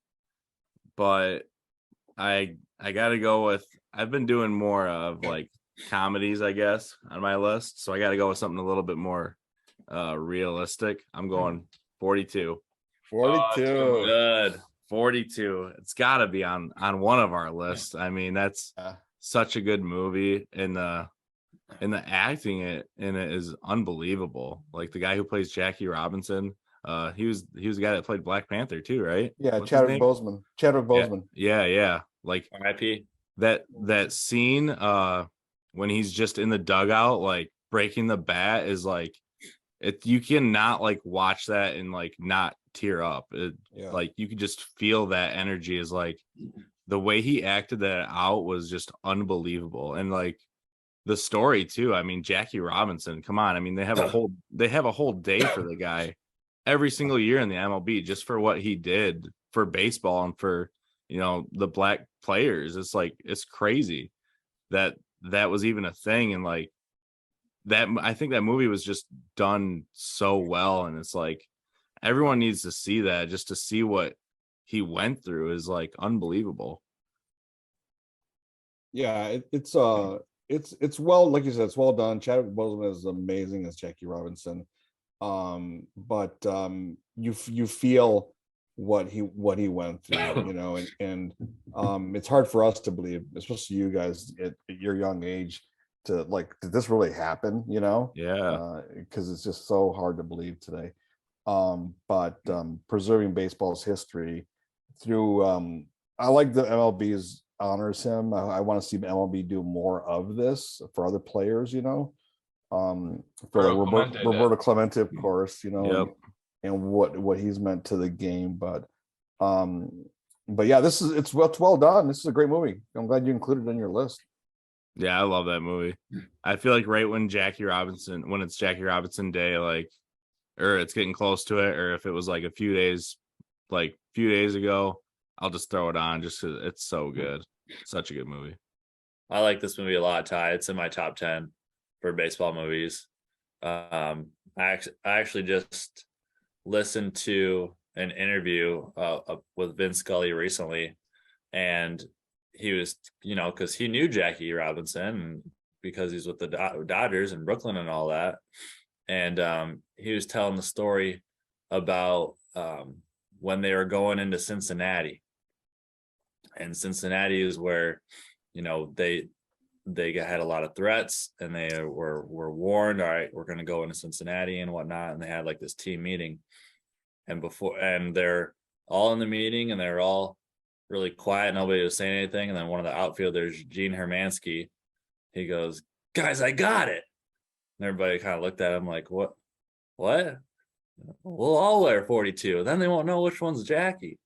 but I got to go with. I've been doing more of like comedies, I guess, on my list, so I got to go with something a little bit more realistic. I'm going 42. 42. Good. 42. It's got to be on one of our lists. I mean, that's such a good movie, and the acting in it is unbelievable. Like the guy who plays Jackie Robinson, he was the guy that played Black Panther too, right? Yeah, What's his Chadwick name? Boseman. Chadwick Boseman. Yeah. Like R.I.P. that scene when he's just in the dugout, like breaking the bat, is like you cannot like watch that and like not tear up. Like you could just feel that energy. Is like the way he acted that out was just unbelievable. And like the story too. I mean, Jackie Robinson, come on. I mean, they have a whole day for the guy every single year in the MLB just for what he did for baseball and for, you know, the black players. It's like, it's crazy that was even a thing. And like that, I think that movie was just done so well. And it's like, everyone needs to see that, just to see what he went through is like unbelievable. Yeah, it's well, like you said, it's well done. Chadwick Boseman is amazing as Jackie Robinson. But you feel what he went through, you know, and it's hard for us to believe, especially you guys at your young age, to like, did this really happen, you know? Yeah. Because it's just so hard to believe today. But preserving baseball's history through I like the MLB's honors him. I want to see MLB do more of this for other players, you know. For Roberto Clemente, of course, you know, and what he's meant to the game. But yeah, it's well done. This is a great movie. I'm glad you included it in your list. Yeah, I love that movie. I feel like right when it's Jackie Robinson Day, like, or it's getting close to it, or if it was like a few days ago, I'll just throw it on just because it's so good. Such a good movie. I like this movie a lot, Ty. It's in my top 10 for baseball movies. I actually just listened to an interview with Vin Scully recently, and he was, you know, because he knew Jackie Robinson because he's with the Dodgers in Brooklyn and all that. And he was telling the story about when they were going into Cincinnati. And Cincinnati is where, you know, they had a lot of threats, and they were warned, all right, we're going to go into Cincinnati and whatnot. And they had like this team meeting, and they're all in the meeting, and they're all really quiet. Nobody was saying anything. And then one of the outfielders, Gene Hermansky, he goes, "Guys, I got it." And everybody kind of looked at him like, what? We'll all wear 42. Then they won't know which one's Jackie.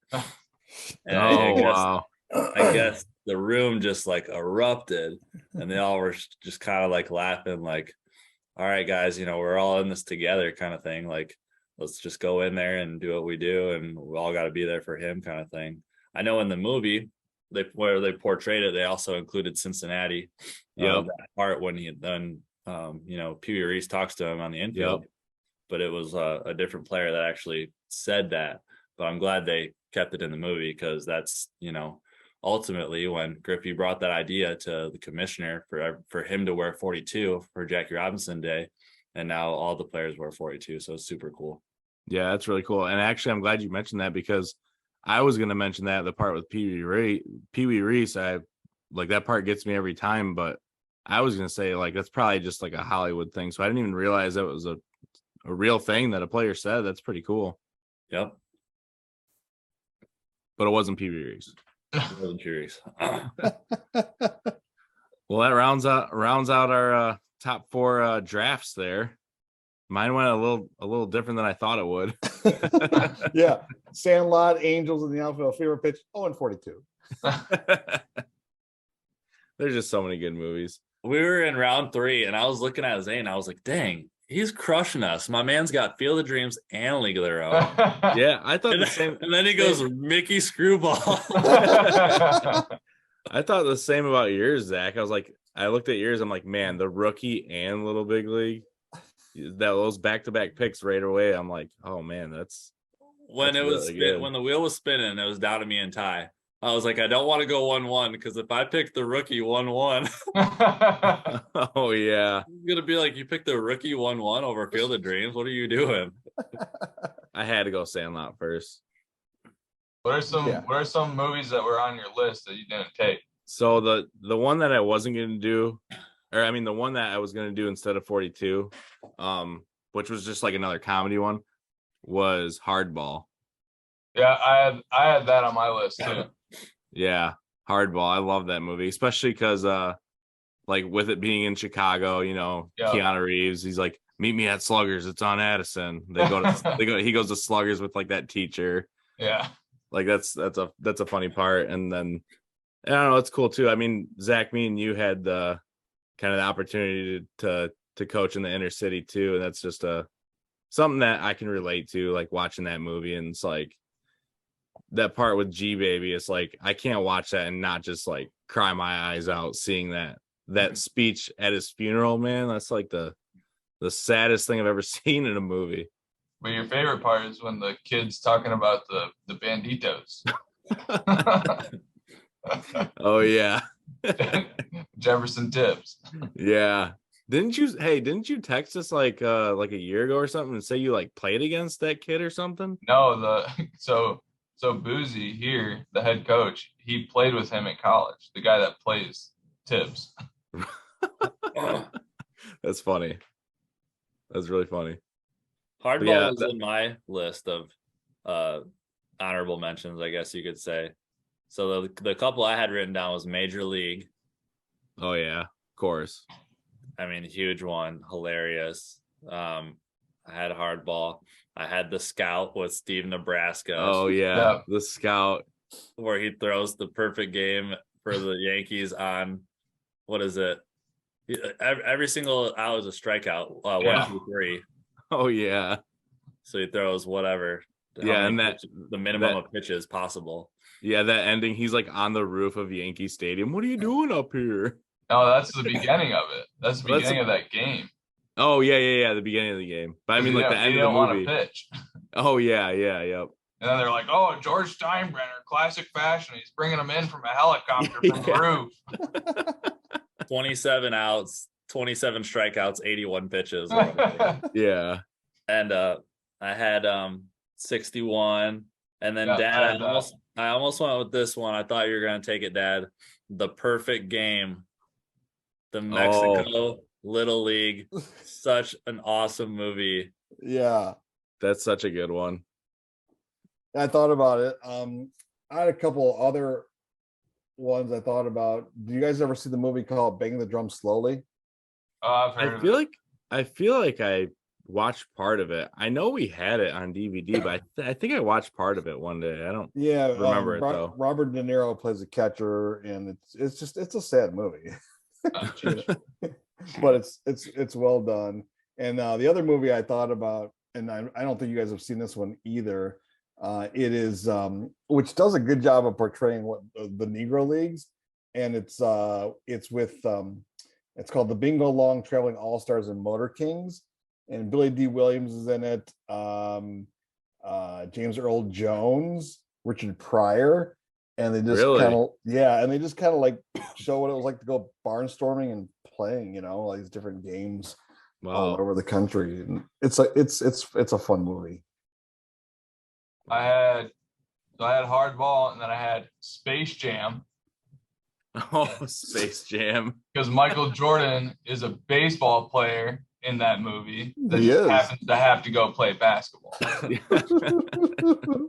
And Wow. I guess the room just like erupted, and they all were just kind of like laughing, like, all right, guys, you know, we're all in this together kind of thing. Like, let's just go in there and do what we do, and we all got to be there for him kind of thing. I know in the movie, where they portrayed it, they also included Cincinnati. That part when he then, you know, Pee Wee Reese talks to him on the infield, but it was a different player that actually said that. But I'm glad they kept it in the movie, because that's, you know, ultimately when Griffey brought that idea to the commissioner for him to wear 42 for Jackie Robinson Day, and now all the players wear 42. So it's super cool. Yeah, that's really cool. And actually, I'm glad you mentioned that, because I was going to mention that the part with Pee Wee Reese, I like that part gets me every time, but I was going to say like, that's probably just like a Hollywood thing. So I didn't even realize that was a real thing that a player said. That's pretty cool. Yep. But it wasn't Pee Wee Reese. It wasn't Pee Wee Reese. Well, that rounds out our top 4 drafts there. Mine went a little different than I thought it would. Yeah. Sandlot, Angels in the outfield, favorite pitch, 0-42. There's just so many good movies. We were in round 3, and I was looking at Zane. I was like, dang, he's crushing us. My man's got Field of Dreams and League of Their Own. Yeah, I thought the same. And then he goes, Mickey Screwball. I thought the same about yours, Zach. I was like, I looked at yours. I'm like, man, the rookie and Little Big League, those back-to-back picks right away. I'm like, oh man, that's When it was really good. when the wheel was spinning, it was down to me and Ty. I was like, I don't want to go 1-1 because if I pick the rookie 1-1, Oh yeah, it's gonna be like you picked the rookie 1-1 over Field of Dreams. What are you doing? I had to go Sandlot first. What are some movies that were on your list that you didn't take? So the one that I wasn't gonna do, or I mean the one that I was gonna do instead of 42, which was just like another comedy one, was Hardball. Yeah, I had that on my list too. Yeah, Hardball. I love that movie, especially because like with it being in Chicago, you know, Yeah. Keanu Reeves, he's like, meet me at Sluggers, it's on Addison. He goes to Sluggers with like that teacher. Yeah. Like that's a funny part. And then I don't know, it's cool too. I mean, Zach, me and you had the kind of the opportunity to coach in the inner city too, and that's just something that I can relate to, like watching that movie. And it's like that part with G Baby, it's like I can't watch that and not just like cry my eyes out seeing that speech at his funeral, man. That's like the saddest thing I've ever seen in a movie. But your favorite part is when the kid's talking about the banditos. Oh yeah. Jefferson Tips. Yeah. Didn't you text us like a year ago or something and say you like played against that kid or something? No, so Boozy here, the head coach, he played with him in college. The guy that plays Tips. That's funny. That's really funny. Hardball yeah, was in my list of honorable mentions, I guess you could say. So the couple I had written down was Major League. Oh yeah, of course. I mean, huge one, hilarious. I had Hardball. I had The Scout with Steve Nebraska. Oh yeah, The Scout, where he throws the perfect game for the Yankees on, what is it? Every single out is a strikeout. 1, 2, 3. Oh yeah. So he throws whatever. Yeah, and the minimum of pitches possible. Yeah, that ending. He's like on the roof of Yankee Stadium. What are you doing up here? No, that's the beginning of it. That's the beginning of that game. Oh yeah. The beginning of the game. But I mean, like the end of the movie. Want to pitch. Oh yeah, yep. And then they're like, "Oh, George Steinbrenner, classic fashion. He's bringing him in from a helicopter from the roof." 27 outs, 27 strikeouts, 81 pitches. Yeah. And I had 61. And then Dad, I almost went with this one. I thought you were gonna take it, Dad. The Perfect Game. The Mexico Little League. Such an awesome movie. Yeah. That's such a good one. I thought about it. I had a couple other ones I thought about. Do you guys ever see the movie called Bang the Drum Slowly? I've heard I feel like I watched part of it. I know we had it on DVD, but I think I watched part of it one day. I don't remember it though. Robert De Niro plays a catcher, and it's a sad movie. But it's well done. And the other movie I thought about, and I don't think you guys have seen this one either. It is which does a good job of portraying what the Negro Leagues, and it's with it's called The Bingo Long Traveling All-Stars and Motor Kings, and Billy D. Williams is in it, James Earl Jones, Richard Pryor, and they just kind of like show what it was like to go barnstorming and playing, all these different games all over the country. And it's a fun movie. I had Hardball, and then I had Space Jam. Oh, Space Jam. Because Michael Jordan is a baseball player in that movie that happens to have to go play basketball. I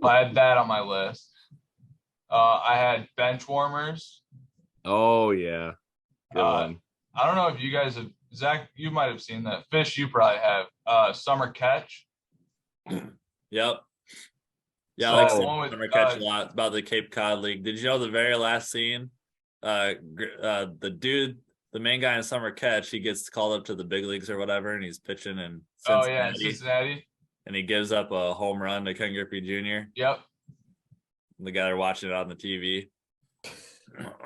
had that on my list. I had Benchwarmers. Oh yeah. Good one. I don't know if you guys have, Zach, you might have seen that. Fish, you probably have. Summer Catch. Yep. Yeah, I like Summer Catch a lot. About the Cape Cod League. Did you know the very last scene? The main guy in Summer Catch, he gets called up to the big leagues or whatever, and he's pitching in Cincinnati. And he gives up a home run to Ken Griffey Jr. Yep. The guy they're watching it on the TV.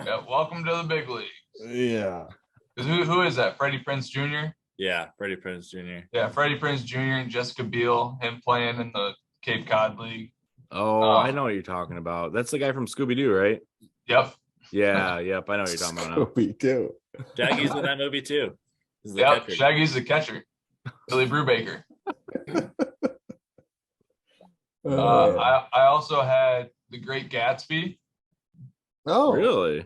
Yeah, welcome to the big league. Yeah. Who is that? Freddie Prinze Jr.? Yeah, Freddie Prinze Jr. Yeah, Freddie Prinze Jr. and Jessica Biel, him playing in the Cape Cod League. Oh, I know what you're talking about. That's the guy from Scooby Doo, right? Yep. Yeah, yep. I know what you're talking about now. Scooby Doo. Shaggy's in that movie too. He's the Yep. catcher. Shaggy's the catcher. Billy Brubaker. I also had The Great Gatsby. Oh, Really?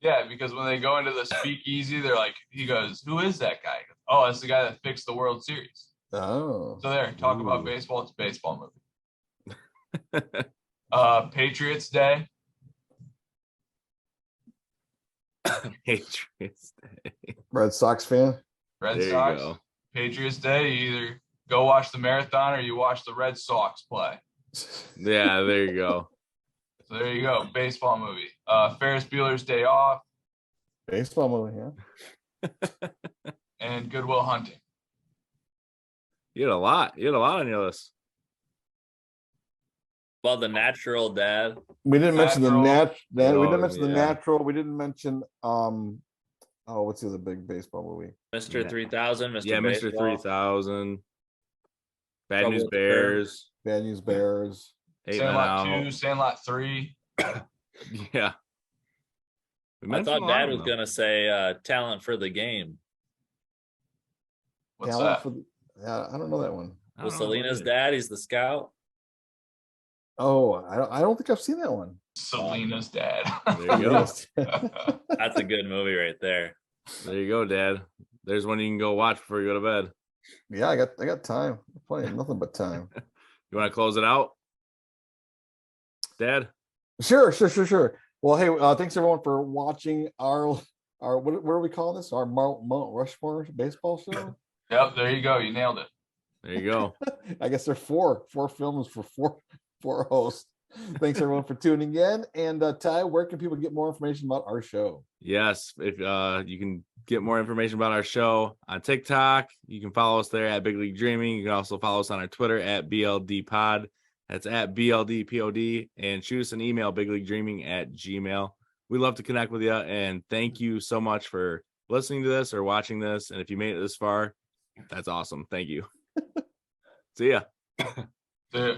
Yeah, because when they go into the speakeasy, they're like, he goes, "Who is that guy?" He goes, "Oh, that's the guy that fixed the World Series." Oh. So there, talk about Ooh. baseball. It's a baseball movie. Patriots Day. Patriots Day. Red Sox fan. Red There you Sox. go. Patriots Day. You either go watch the marathon or you watch the Red Sox play. Yeah, there you go. So there you go. Baseball movie. Ferris Bueller's Day Off Baseball movie, yeah. and Good Will Hunting. You had a lot. You had a lot on your list. Well, The Natural Dad. We didn't mention the Natural. we didn't Oh, mention the yeah. natural. We didn't mention oh, what's the other big baseball movie? Mr. Yeah. 3000, Mr. Yeah, Mr. Baseball. 3000. Bad Trouble News with the Curve. Bears. Bad News Bears. 8 Men Sandlot Out. 2, Sandlot 3. Yeah. We I mentioned thought a lot Dad of was them. gonna say Talent for the Game. What's Talent that? for yeah, I don't know that one. I Was don't know what Selena's it is. dad? He's the scout. Oh, I don't think I've seen that one. Selena's dad. There you go. That's a good movie right there. There you go, Dad. There's one you can go watch before you go to bed. Yeah, I got time. Plenty, nothing but time. You want to close it out, Dad? Sure. Well, hey, thanks everyone for watching our what are we calling this? Our Mount Rushmore baseball show. Yep, there you go. You nailed it. There you go. I guess there are four films for four hosts. Thanks everyone for tuning in. And Ty, where can people get more information about our show? Yes, if you can get more information about our show on TikTok, you can follow us there at Big League Dreaming. You can also follow us on our Twitter at BLD Pod. That's at BLDPOD, and shoot us an email, bigleaguedreaming@gmail. We love to connect with you, and thank you so much for listening to this or watching this. And if you made it this far, that's awesome. Thank you. See ya. See ya.